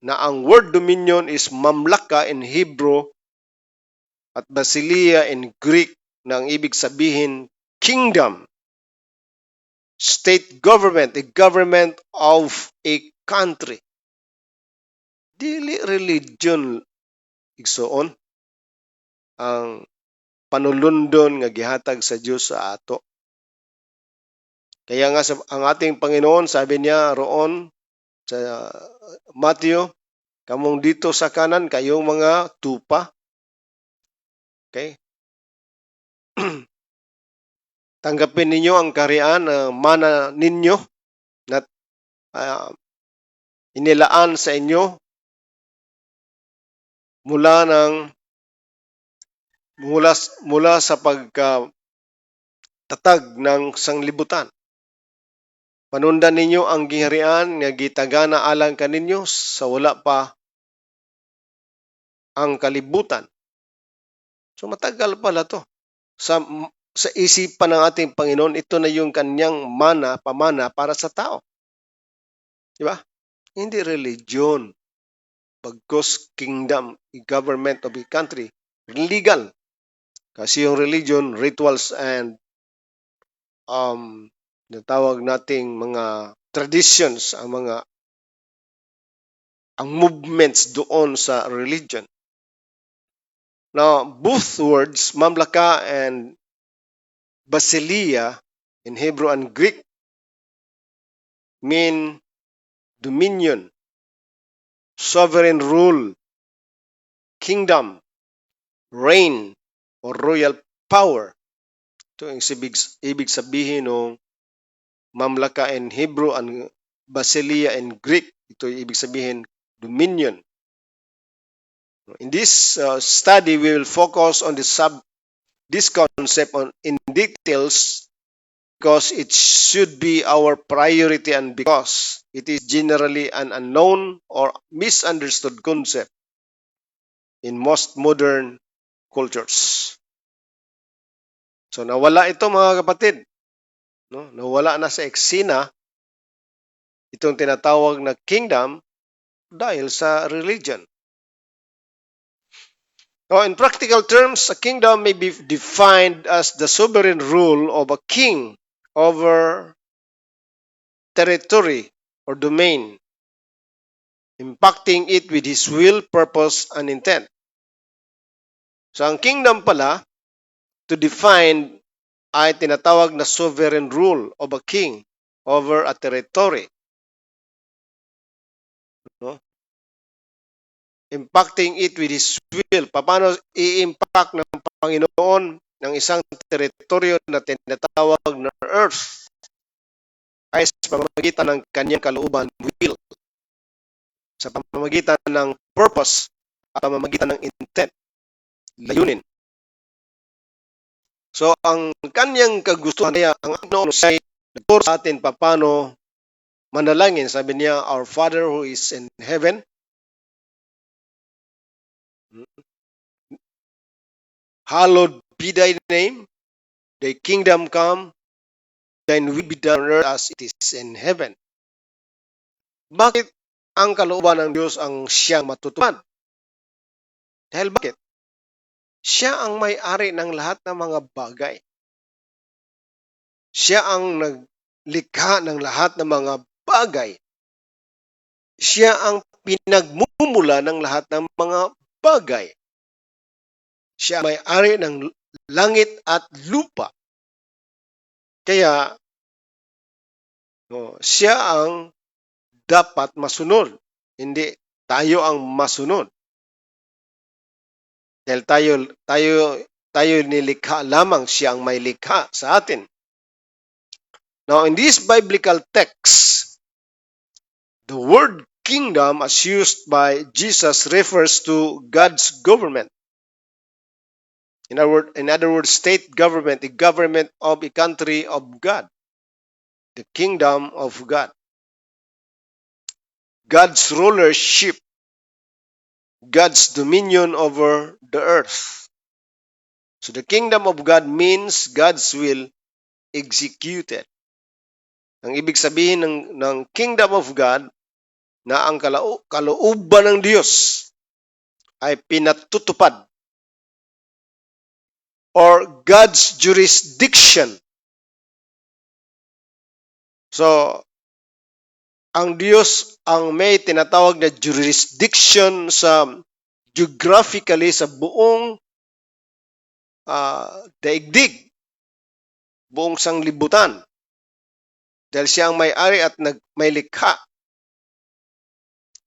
[SPEAKER 2] Na ang word dominion is mamlaka in Hebrew at basileia in Greek na ang ibig sabihin kingdom, state government, a government of a country. Dili religion igsoon ang panulundon nga gihatag sa Dios sa ato. Kaya nga ang ating Panginoon, sabi niya roon sa Matthew, kamong dito sa kanan kayong mga tupa. Okay? Tanggapin ninyo ang kaharian na mana ninyo na inilaan sa inyo mula sa pagkatatag ng sanglibutan. Panundan ninyo ang giharian nga gitagana alang kaninyo sa wala pa ang kalibutan. So matagal pala to. Sa isipan ng ating Panginoon, ito na yung kanyang pamana para sa tao. Di ba? Hindi religion. Bagkus kingdom, government of a country, legal. Kasi yung religion, rituals, and natawag nating mga traditions, ang movements doon sa religion. Now, both words, mamlaka and Basileia in Hebrew and Greek mean dominion, sovereign rule, kingdom, reign, or royal power. Ito ang ibig sabihin ng mamlaka in Hebrew and Basileia in Greek. Ito yung ibig sabihin dominion. In this study, we will focus on this concept in details because it should be our priority and because it is generally an unknown or misunderstood concept in most modern cultures. So nawala ito mga kapatid. No? Nawala na sa eksena itong tinatawag na kingdom dahil sa religion. Now, in practical terms, a kingdom may be defined as the sovereign rule of a king over territory or domain, impacting it with his will, purpose, and intent. So, ang kingdom pala, to define, ay tinatawag na sovereign rule of a king over a territory. No? Impacting it with his will. Paano i-impact ng Panginoon ng isang teritoryo na tinatawag na earth ay sa pamamagitan ng kanyang kalooban, will, sa pamamagitan ng purpose at pamamagitan ng intent, layunin. So, ang kanyang kagustuhan niya, ang Panginoon ay nagturo sa atin paano manalangin. Sabi niya, Our Father who is in heaven, hallowed be thy name, thy kingdom come, thine will be done on earth as it is in heaven. Bakit ang kalooban ng Diyos ang siyang matutupad? Dahil bakit? Siya ang may-ari ng lahat ng mga bagay. Siya ang naglikha ng lahat ng mga bagay. Siya ang pinagmumula ng lahat ng mga bagay. Siya may-ari ng langit at lupa. Kaya, siya ang dapat masunod. Hindi tayo ang masunod. Dahil tayo nilikha lamang, siya ang may likha sa atin. Now, in this biblical text, the word kingdom as used by Jesus refers to God's government. In other words, state government, the government of a country of God, the kingdom of God. God's rulership, God's dominion over the earth. So the kingdom of God means God's will executed. Ang ibig sabihin ng kingdom of God na ang kalooban ng Diyos ay pinatutupad or God's jurisdiction. So, ang Diyos ang may tinatawag na jurisdiction sa geographically sa buong daigdig, buong sanglibutan. Dahil siya ang may-ari at may likha.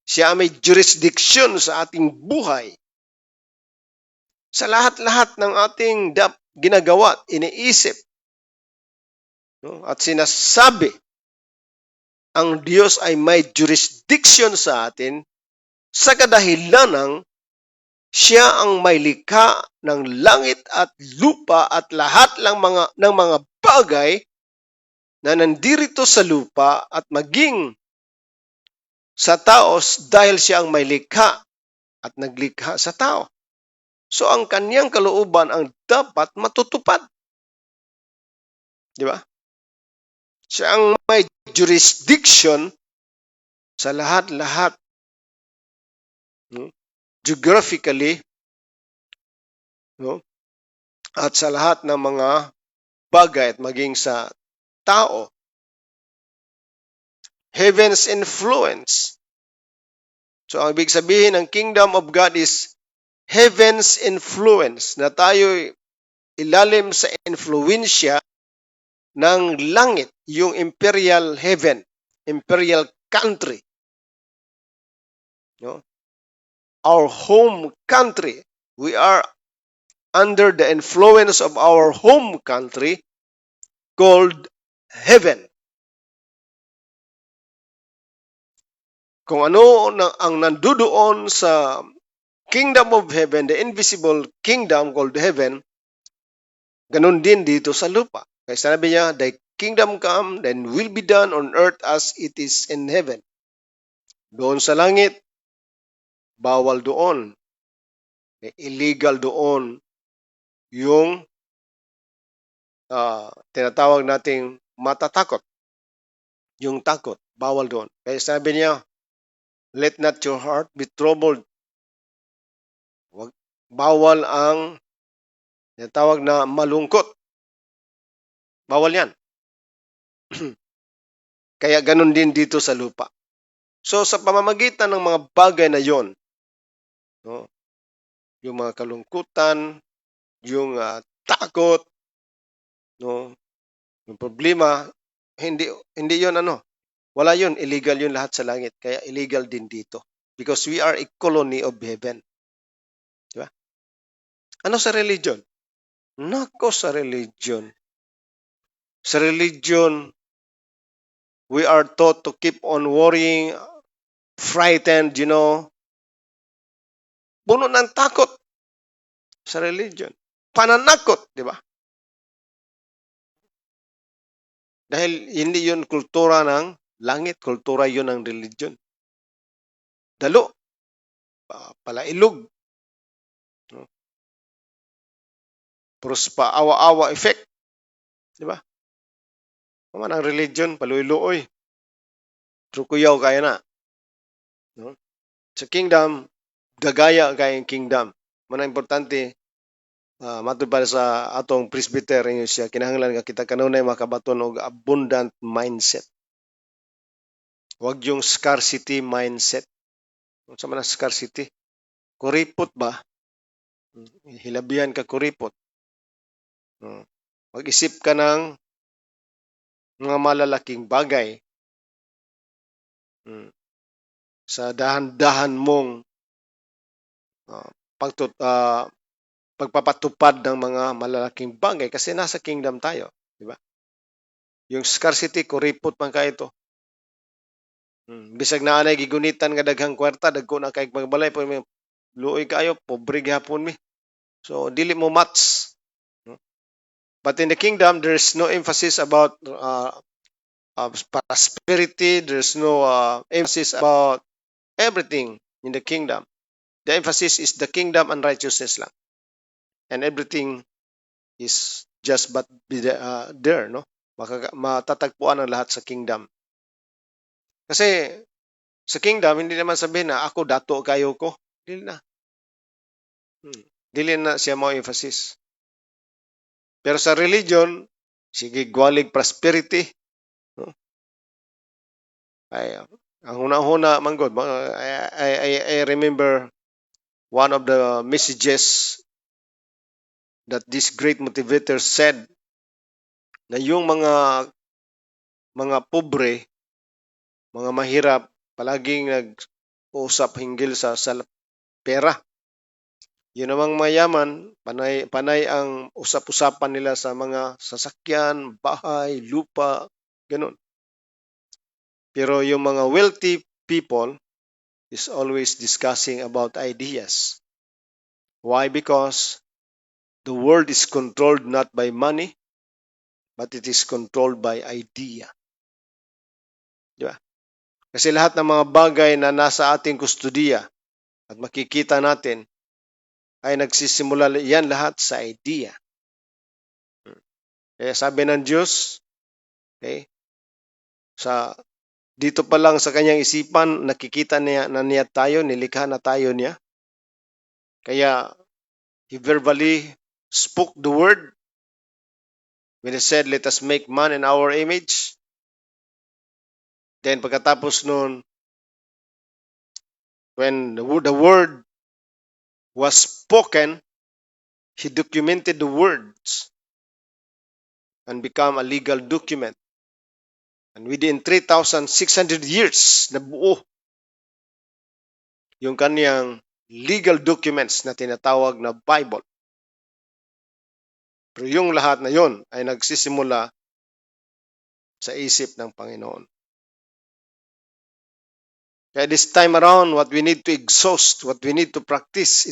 [SPEAKER 2] Siya ang may jurisdiction sa ating buhay. Sa lahat-lahat ng ating ginagawa, iniisip, at sinasabi, ang Diyos ay may jurisdiction sa atin sa kadahilanang siya ang may likha ng langit at lupa at lahat ng mga bagay na nandirito sa lupa at maging sa tao dahil siya ang may likha at naglikha sa tao. So ang kanyang kalooban ang dapat matutupad. Di ba? Siya ang may jurisdiction sa lahat-lahat. Geographically, at sa lahat ng mga bagay at maging sa tao. Heaven's influence. So ang ibig sabihin ng kingdom of God is heaven's influence, na tayo ilalim sa influensya ng langit, yung imperial heaven, imperial country, no? Our home country. We are under the influence of our home country called heaven. Kung ano ang nandudoon sa kingdom of heaven, the invisible kingdom called heaven, ganun din dito sa lupa. Kaya sabi niya, thy kingdom come, then will be done on earth as it is in heaven. Doon sa langit, bawal doon. Illegal doon yung tinatawag nating matatakot. Yung takot, bawal doon. Kaya sabi niya, let not your heart be troubled. Bawal ang tinatawag na malungkot. Bawal yan. Kaya ganun din dito sa lupa. So sa pamamagitan ng mga bagay na yon, no, yung mga kalungkutan, yung takot, no, yung problema, hindi yon wala yon, illegal yon lahat sa langit. Kaya illegal din dito. Because we are a colony of heaven. Di ba? Ano sa religion? Nako sa religion. Sa religion, we are taught to keep on worrying, frightened, puno ng takot sa religion. Pananakot, di ba? Dahil hindi yun kultura ng langit, kultura yun ng religion. Dalo, palailog, no? Puros pa awa-awa effect, di ba? Naman ang religion, paluy-luoy. Trukuyaw kaya na. No? Sa kingdom, dagaya kaya yung kingdom. Mana importante, matud para sa atong presbyter siya, kinahanglan nga kita kanunay makabaton og abundant mindset. Huwag yung scarcity mindset. Sa man scarcity? Kuripot ba? Hilabihan ka kuripot. Mag-isip ka ng mga malalaking bagay sa dahan-dahan mong pagpapatupad ng mga malalaking bagay kasi nasa kingdom tayo, di ba? Yung scarcity, kuripot man ka ito. Bisag na anay gigunitan nga daghang kwarta, dagko na kay magbalay po luoy kayo, pobre gihapon mi. So dili mo match. But in the kingdom, there's no emphasis about prosperity. There's no emphasis about everything in the kingdom. The emphasis is the kingdom and righteousness lang. And everything is just but be there, no? Matatagpuan ang lahat sa kingdom. Kasi sa kingdom, hindi naman sabihin na ako dato kayo ko. Dili na. Dili na siya mo emphasis. Pero sa religion, sige gwalig prosperity. No? Ay, ang una-una manggod, I remember one of the messages that this great motivator said na yung mga pobre, mga mahirap, palaging nag-uusap hinggil sa pera. Yun namang mayaman, panay ang usap-usapan nila sa mga sasakyan, bahay, lupa, ganun. Pero yung mga wealthy people is always discussing about ideas. Why? Because the world is controlled not by money, but it is controlled by idea. Di ba? Kasi lahat ng mga bagay na nasa ating kustudiya at makikita natin ay nagsisimula yan lahat sa idea. Kaya sabi ng Diyos, okay, dito pa lang sa kanyang isipan, nakikita na niya tayo, nilikha na tayo niya. Kaya, He verbally spoke the word when He said, let us make man in our image. Then pagkatapos nun, when the word was spoken, He documented the words. and become a legal document. And within 3,600 years, nabuo yung kaniyang legal documents na tinatawag na Bible. Pero yung lahat na yon ay nagsisimula sa isip ng Panginoon. Kaya this time around, what we need to exhaust, what we need to practice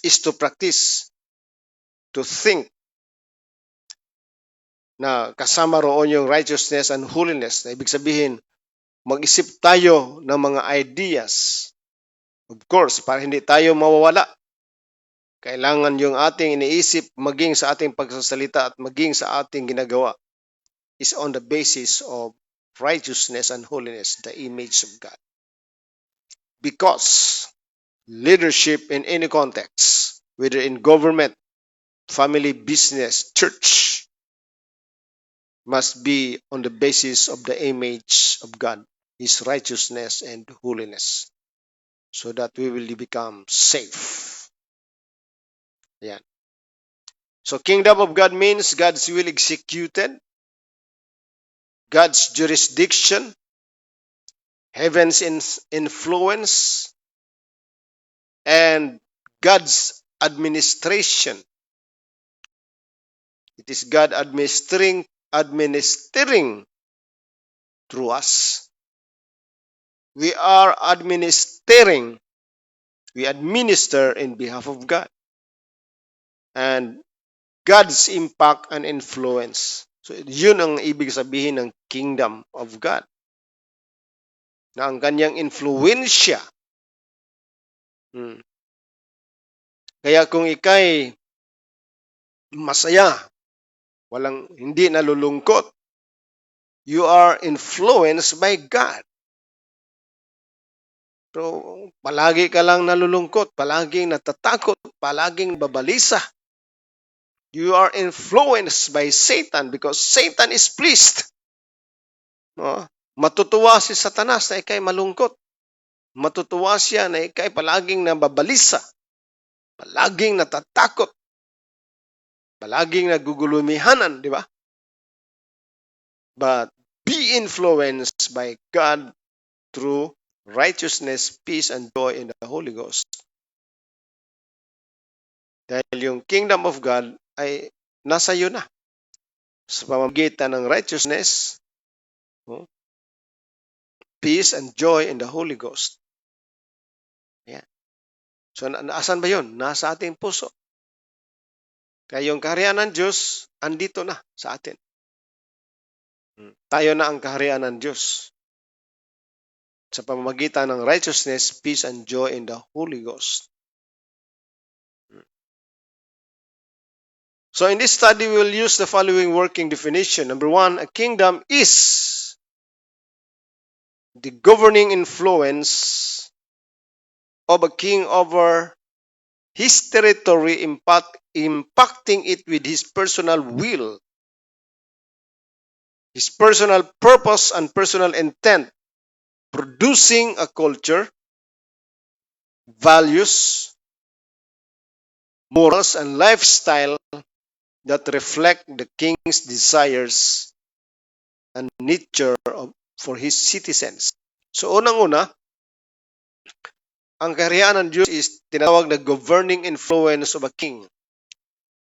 [SPEAKER 2] is to practice, to think na kasama roon yung righteousness and holiness. Na ibig sabihin, mag-isip tayo ng mga ideas. Of course, para hindi tayo mawawala. Kailangan yung ating iniisip maging sa ating pagsasalita at maging sa ating ginagawa is on the basis of righteousness and holiness, the image of God. Because leadership in any context, whether in government, family, business, church, must be on the basis of the image of God, His righteousness and holiness, so that we will become safe. Yan. So kingdom of God means God's will executed, God's jurisdiction, heaven's influence, and God's administration. It is God administering through us. We are administering. We administer in behalf of God. And God's impact and influence. So yun ang ibig sabihin ng kingdom of God. Na ang kanyang influensya. Kaya kung ikay masaya, hindi nalulungkot, you are influenced by God. Pero palagi ka lang nalulungkot, palaging natatakot, palaging babalisa. You are influenced by Satan because Satan is pleased. Matutuwa si Satanas na ikay malungkot. Matutuwa siya na ikay palaging nababalisa. Palaging natatakot. Palaging nagugulumihanan, di ba? But be influenced by God through righteousness, peace, and joy in the Holy Ghost. Dahil yung kingdom of God ay nasa iyo na. Sa pamamagitan ng righteousness, peace, and joy in the Holy Ghost. Ayan. So, naasan ba yun? Nasa ating puso. Kaya yung kaharian ng Diyos, andito na sa atin. Tayo na ang kaharian ng Diyos. Sa pamamagitan ng righteousness, peace, and joy in the Holy Ghost. So in this study, we will use the following working definition. Number one, a kingdom is the governing influence of a king over his territory, impacting it with his personal will, his personal purpose, and personal intent, producing a culture, values, morals, and lifestyle that reflect the king's desires and nature for his citizens. So unang-una, ang kaharian ng Diyos is tinatawag na governing influence of a king.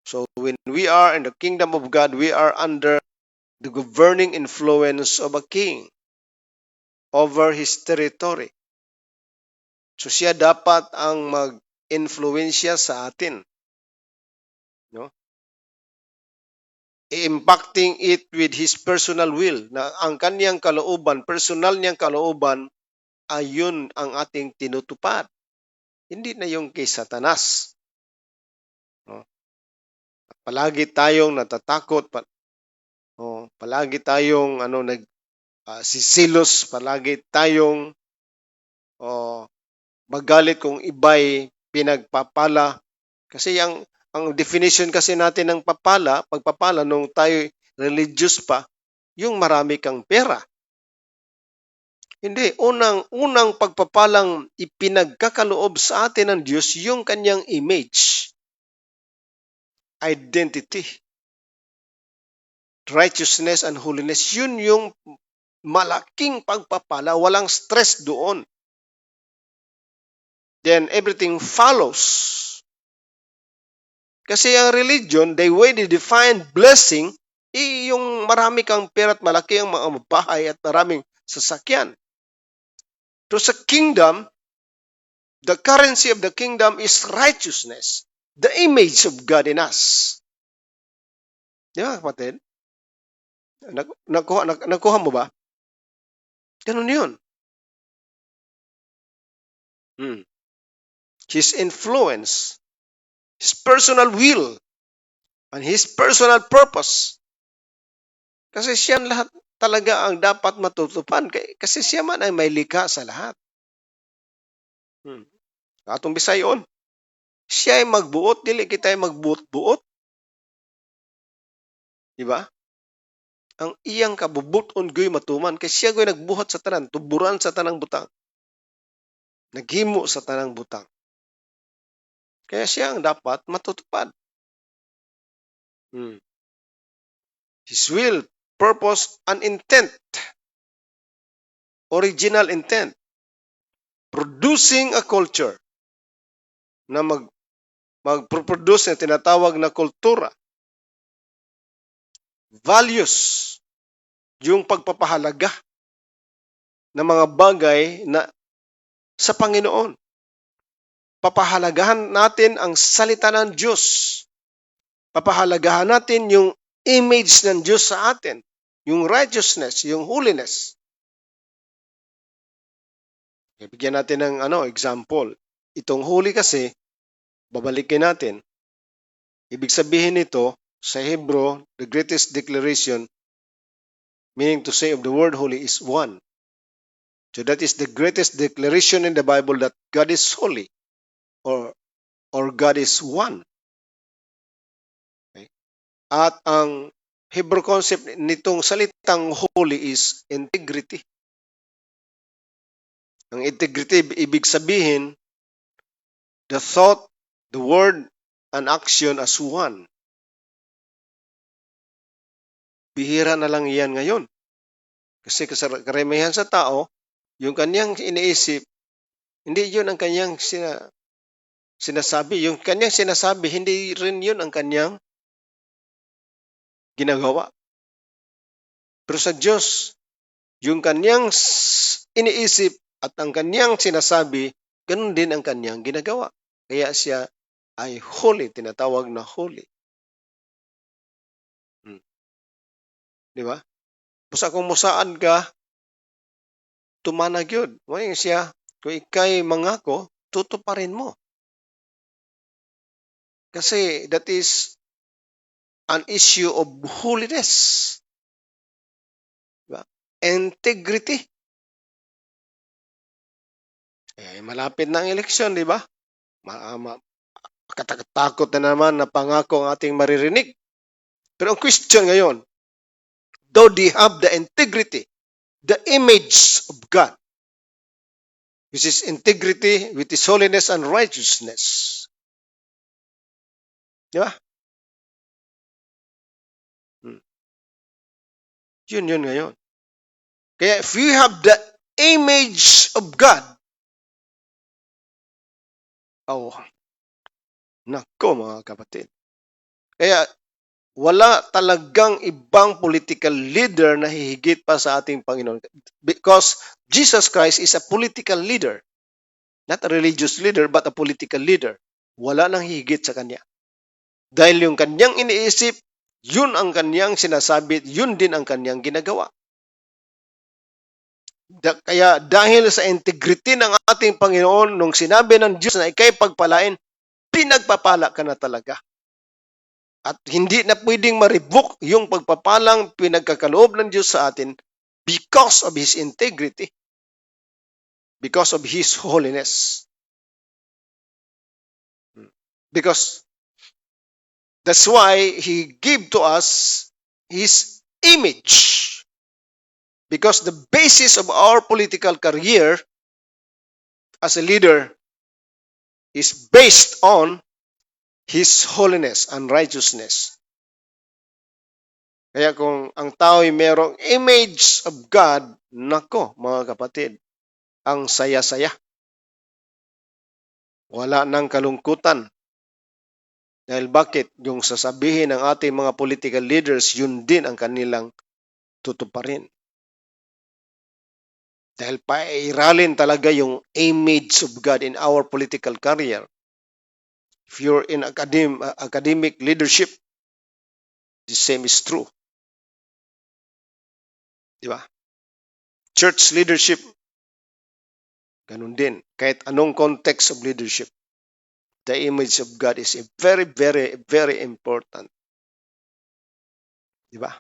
[SPEAKER 2] So when we are in the kingdom of God, we are under the governing influence of a king over his territory. So siya dapat ang mag-influensya sa atin. No? Impacting it with his personal will. Na ang kaniyang kalooban, personal niyang kalooban, ayun ang ating tinutupad. Hindi na yung kay Satanas. No? Palagi tayong natatakot. Palagi tayong sisilos. Palagi tayong magalit kung iba'y pinagpapala. Kasi ang definition kasi natin ng pagpapala nung tayo religious pa, yung marami kang pera. Hindi, unang pagpapalang ipinagkakaloob sa atin ng Diyos, yung kanyang image, identity. righteousness and holiness. Yun yung malaking pagpapala. Walang stress doon. Then everything follows. Kasi ang religion, the way they define blessing, yung marami kang pera at malaki ang mga bahay at maraming sasakyan. So sa kingdom, the currency of the kingdom is righteousness, the image of God in us. Di ba, kapatid? Nakuha mo ba? Ganun yun. His influence, his personal will, and his personal purpose. Kasi siya lahat talaga ang dapat matutupan. Kasi siya man ay may likha sa lahat. Atong Bisayon, siya ay magbuot, dili kita ay magbuot-buot. Di ba? Ang iyang kabubuton goy matuman, kay siya goy nagbuhat sa tanan, tuburan sa tanang butang. Naghimo sa tanang butang. Kaya siya ang dapat matutupad. His will, purpose, and intent. Original intent. Producing a culture na mag-produce na tinatawag na kultura. Values. Yung pagpapahalaga ng mga bagay na sa Panginoon. Papahalagahan natin ang salita ng Diyos. Papahalagahan natin yung image ng Diyos sa atin. Yung righteousness, yung holiness. Bigyan natin ng example. Itong holy kasi, babalikin natin. Ibig sabihin nito, sa Hebrew, the greatest declaration, meaning to say of the word holy is one. So that is the greatest declaration in the Bible that God is holy or God is one. Okay? At ang Hebrew concept nitong salitang holy is integrity. Ang integrity, ibig sabihin, the thought, the word, and action as one. Bihira na lang yan ngayon. Kasi karamihan sa tao, yung kanyang iniisip, hindi yun ang kanyang sinasabi. Yung kanyang sinasabi, hindi rin yun ang kanyang ginagawa. Pero sa Diyos, yung kanyang iniisip at ang kanyang sinasabi, ganun din ang kanyang ginagawa. Kaya siya ay holy, tinatawag na holy. Di ba? Basta kung musaan ka, tumanag yun. Ngayon siya, kung ikay mangako, tutuparin mo. Kasi that is an issue of holiness. Diba? Integrity. Malapit na ang eleksyon, di ba? Katatakot na naman na pangako ang ating maririnig. Pero ang question ngayon, though they have the integrity, the image of God, which is integrity with His holiness and righteousness. Di ba? Yun ngayon. Kaya if you have the image of God, nako mga kapatid. Kaya wala talagang ibang political leader na hihigit pa sa ating Panginoon. Because Jesus Christ is a political leader. Not a religious leader, but a political leader. Wala nang higit sa kanya. Dahil yung kanyang iniisip, yun ang kanyang sinasabi, yun din ang kanyang ginagawa. Kaya dahil sa integrity ng ating Panginoon, nung sinabi ng Diyos na ikay pagpalain, pinagpapala ka na talaga. At hindi na pwedeng ma-revoke yung pagpapalang pinagkakaloob ng Diyos sa atin because of His integrity. Because of His holiness. Because that's why He gave to us His image. Because the basis of our political career as a leader is based on His holiness and righteousness. Kaya kung ang tao ay merong image of God, nako mga kapatid, ang saya-saya. Wala nang kalungkutan. Dahil bakit? Yung sasabihin ng ating mga political leaders, yun din ang kanilang tutuparin. Dahil pairalin talaga yung image of God in our political career. If you're in academic leadership, the same is true. Di ba? Church leadership, ganun din. Kahit anong context of leadership, the image of God is very, very, very important. Di ba?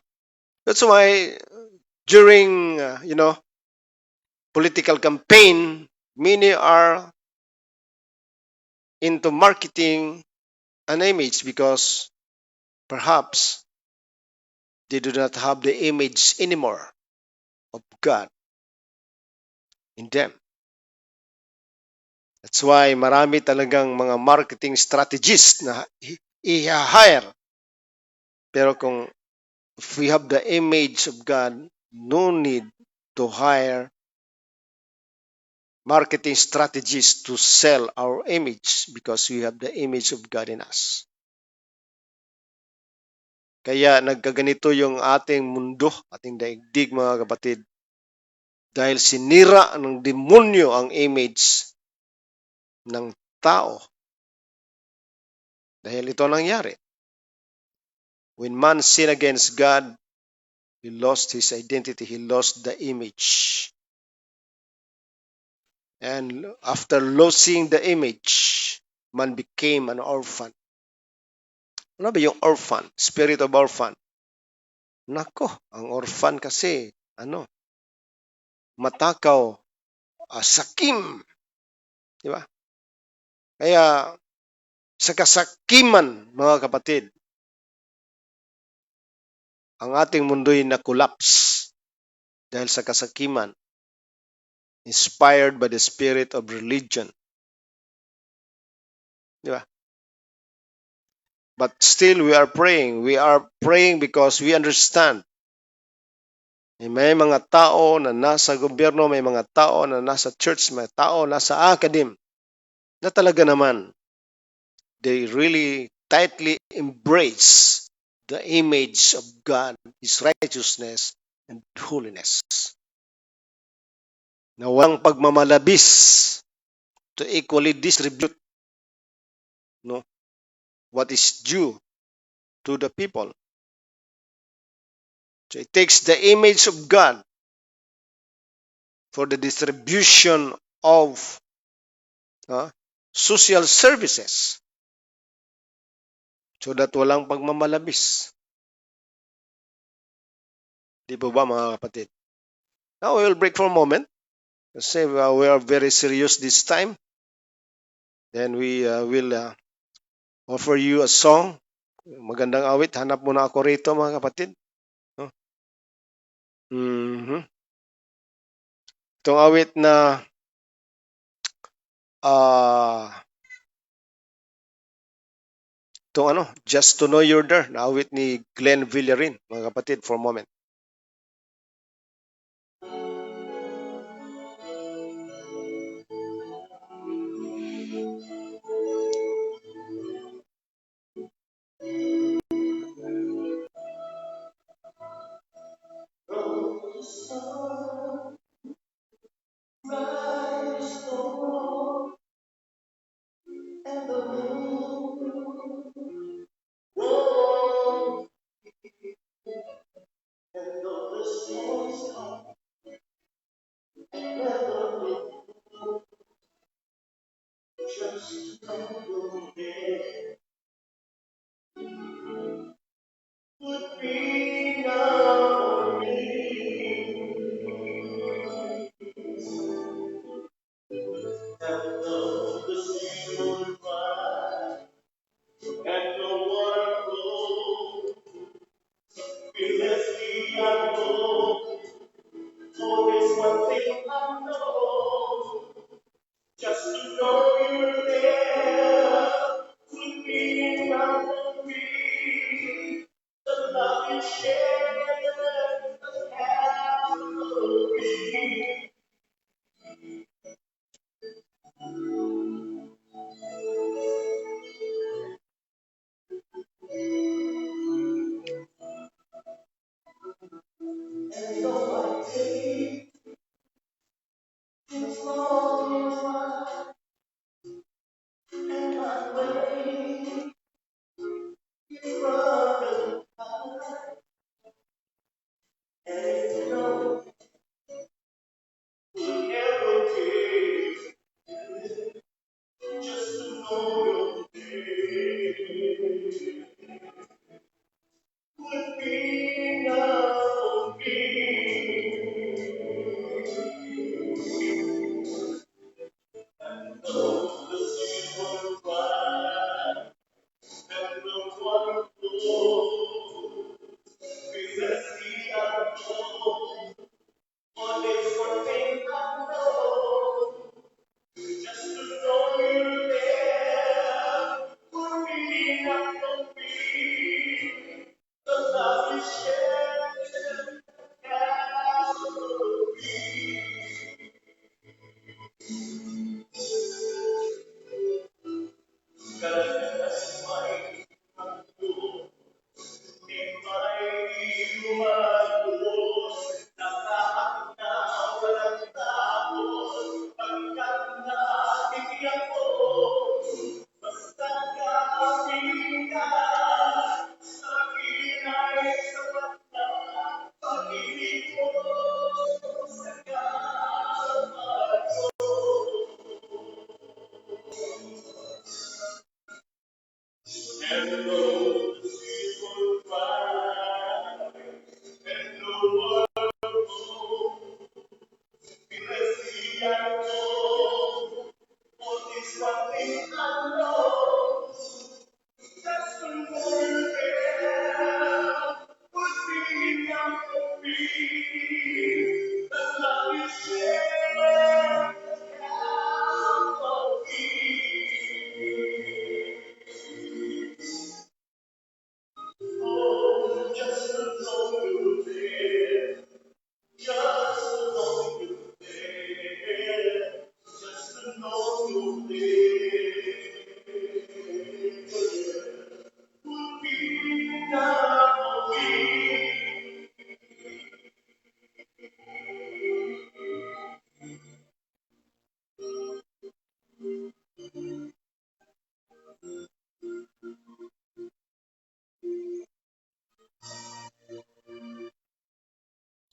[SPEAKER 2] That's why during, political campaign, many are into marketing an image because perhaps they do not have the image anymore of God in them. That's why marami talagang mga marketing strategists na i-hire. Pero kung if we have the image of God, no need to hire marketing strategists to sell our image because we have the image of God in us. Kaya nagkaganito yung ating mundo, ating daigdig mga kapatid. Dahil sinira ng demonyo ang image ng tao. Dahil ito nangyari. When man sinned against God, he lost his identity, he lost the image. And after losing the image, man became an orphan. Ano ba yung orphan? Spirit of orphan. Nako, ang orphan kasi, matakaw, sakim. Di ba? Kaya, sa kasakiman, mga kapatid, ang ating mundo'y na-collapse dahil sa kasakiman, inspired by the spirit of religion. Di ba? But still, we are praying. We are praying because we understand. May mga tao na nasa gobyerno, may mga tao na nasa church, may tao nasa academe, na talaga naman, they really tightly embrace the image of God, His righteousness, and holiness. Na walang pagmamalabis to equally distribute what is due to the people. So it takes the image of God for the distribution of social services so that walang pagmamalabis. Di po ba mga kapatid? Now we will break for a moment kasi we are very serious this time. Then we will offer you a song. Magandang awit. Hanap muna ako rito mga kapatid. Itong awit na Just to Know You're There, na awit ni Glenn Villarin, mga kapatid, for a moment.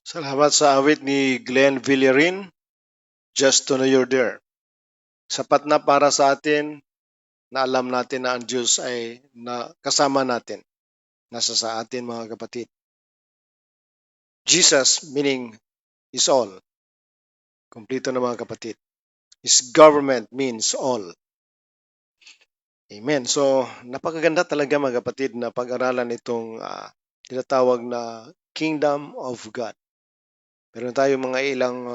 [SPEAKER 2] Salamat sa awit ni Glenn Villarin, Just to Know You're There. Sapat na para sa atin na alam natin na ang Diyos ay kasama natin. Nasa sa atin mga kapatid. Jesus meaning is all. Kompleto na mga kapatid. His government means all. Amen. So, napakaganda talaga mga kapatid na pag-aralan itong tinatawag na Kingdom of God. Meron tayo mga ilang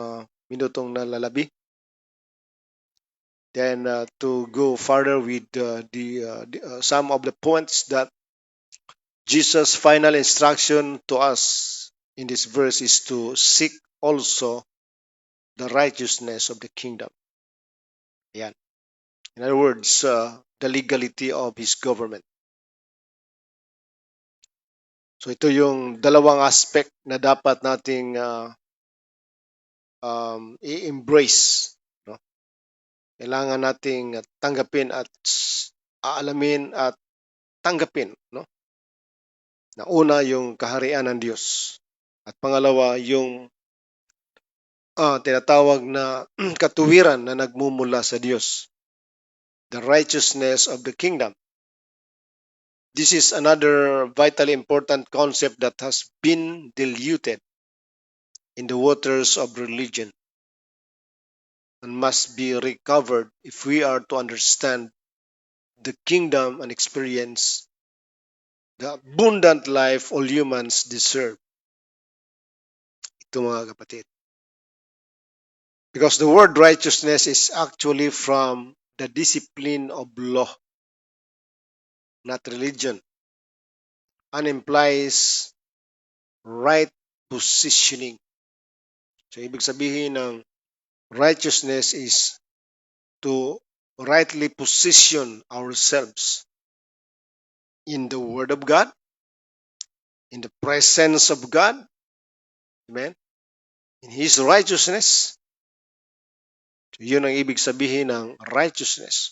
[SPEAKER 2] minutong nalalabi. Then to go further with some of the points that Jesus' final instruction to us in this verse is to seek also the righteousness of the kingdom. Yan. In other words, the legality of His government. So ito yung dalawang aspect na dapat nating i-embrace. No? Kailangan nating tanggapin at aalamin at tanggapin. No? Na una yung kaharian ng Diyos. At pangalawa yung tinatawag na katuwiran na nagmumula sa Diyos. The righteousness of the kingdom. This is another vitally important concept that has been diluted in the waters of religion and must be recovered if we are to understand the kingdom and experience the abundant life all humans deserve. Ito mga kapatid. Because the word righteousness is actually from the discipline of law, not religion, and implies right positioning. So, ibig sabihin ng righteousness is to rightly position ourselves in the Word of God, in the presence of God, amen, in His righteousness. So, yun ang ibig sabihin ng righteousness.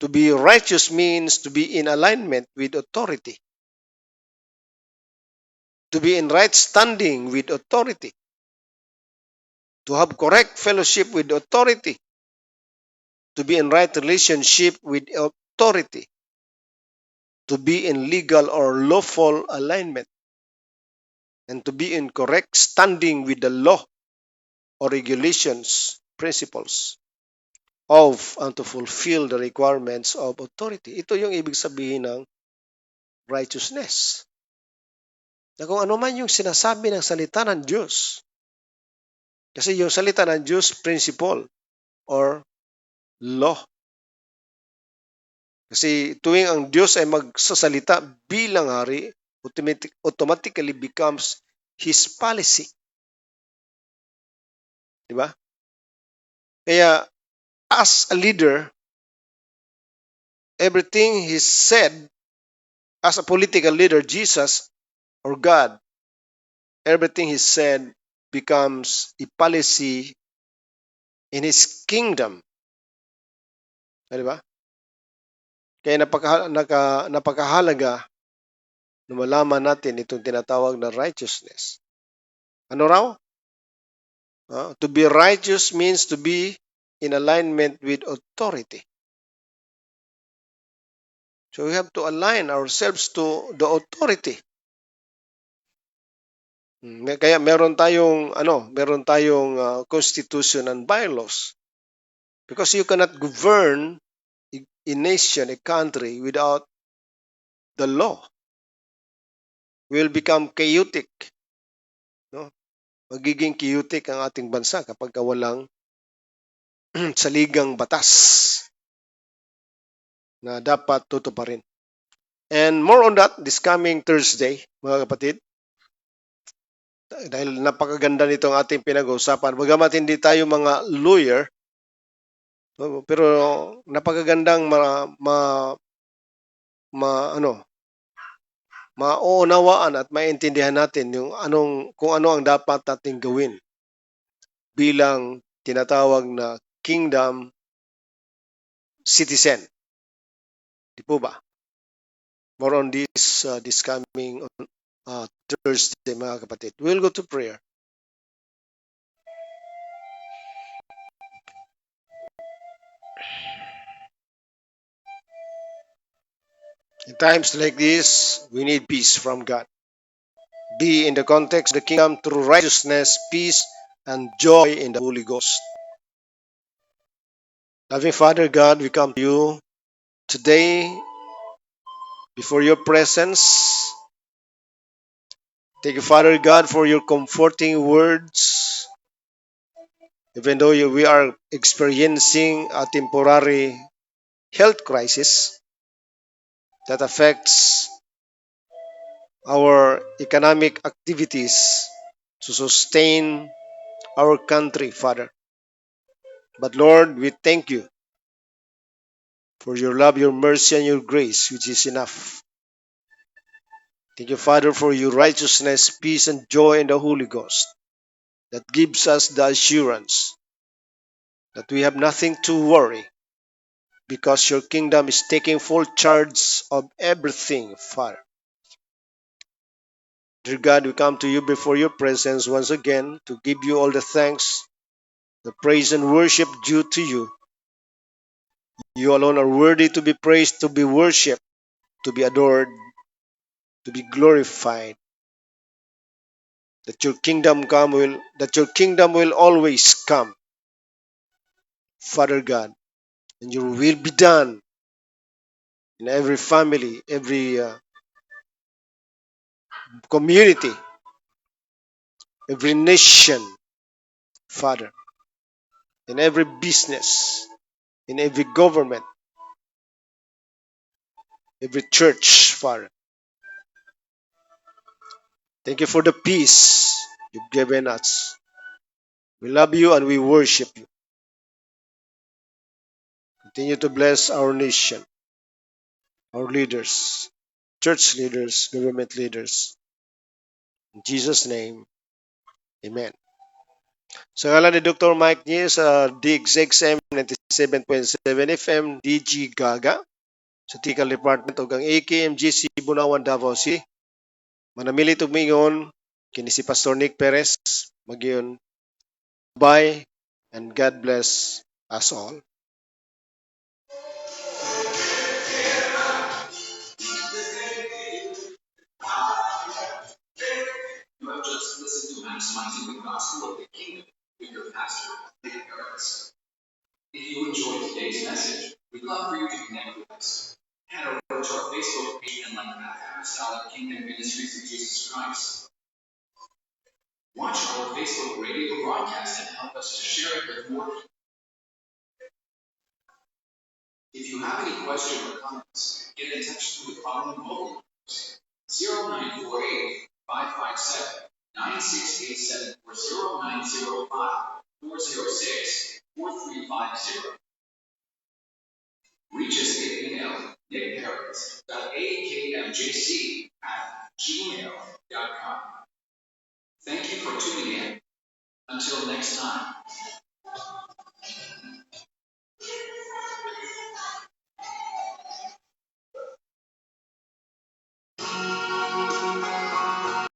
[SPEAKER 2] To be righteous means to be in alignment with authority, to be in right standing with authority, to have correct fellowship with authority, to be in right relationship with authority, to be in legal or lawful alignment, and to be in correct standing with the law or regulations, principles of and to fulfill the requirements of authority. Ito yung ibig sabihin ng righteousness. Na kung ano man yung sinasabi ng salita ng Diyos, kasi yung salita ng Diyos, principle or law. Kasi tuwing ang Diyos ay magsasalita bilang hari, automatically becomes His policy. Di ba? Kaya, as a leader, everything He said, as a political leader, Jesus or God, everything He said becomes a policy in His kingdom. Di ba? Kaya napakahalaga na malaman natin itong tinatawag na righteousness. Ano raw? To be righteous means to be in alignment with authority. So we have to align ourselves to the authority. Kaya meron tayong constitution and bylaws. Because you cannot govern a nation, a country without the law. We will become chaotic. No? Magiging chaotic ang ating bansa kapag walang saligang batas na dapat tutuparin. And more on that this coming Thursday, mga kapatid. Dahil napakaganda nitong ating pinag-uusapan. Bagamat hindi tayo mga lawyer, pero napakagandang mauunawaan at maintindihan natin yung kung ano ang dapat nating gawin bilang tinatawag na kingdom citizen. Di po ba? More on this coming Thursday, mga kapatid. We'll go to prayer. In times like this, we need peace from God. Be in the context of the kingdom through righteousness, peace, and joy in the Holy Ghost. Loving Father God, we come to you today before your presence. Thank you, Father God, for your comforting words. Even though we are experiencing a temporary health crisis that affects our economic activities to sustain our country, Father. But Lord, we thank you for your love, your mercy, and your grace, which is enough. Thank you, Father, for your righteousness, peace, and joy in the Holy Ghost that gives us the assurance that we have nothing to worry because your kingdom is taking full charge of everything, Father. Dear God, we come to you before your presence once again to give you all the thanks, the praise and worship due to you. You alone are worthy to be praised, to be worshipped, to be adored, to be glorified. That your kingdom will always come, Father God, and your will be done in every family, every community, every nation, Father, in every business, in every government, every church, Father. Thank you for the peace you've given us. We love you and we worship you. Continue to bless our nation, our leaders, church leaders, government leaders. In Jesus' name, amen. Sa ngalan ni Dr. Mike Nies sa DXXM 97.7 FM DG Gaga sa Technical Department ug ang AKMGC Bunawan Davao City. Manamili tumingon kini si Pastor Nick Perez magyon. Bye and God bless us all.
[SPEAKER 1] You have just listened to Maximizing the Gospel of the Kingdom with your pastor, Nick Harris. If you enjoyed today's message, we'd love for you to connect with us. Head over to our Facebook page and like Apostolic Kingdom Ministries of Jesus Christ. Watch our Facebook radio broadcast and help us to share it with more people. If you have any question or comments, get in touch with the following mobile numbers: 0948 557 9687 or 0905 406 4350. Reach us via email nickharris.akmjc@gmail.com. Thank you for tuning in. Until next time.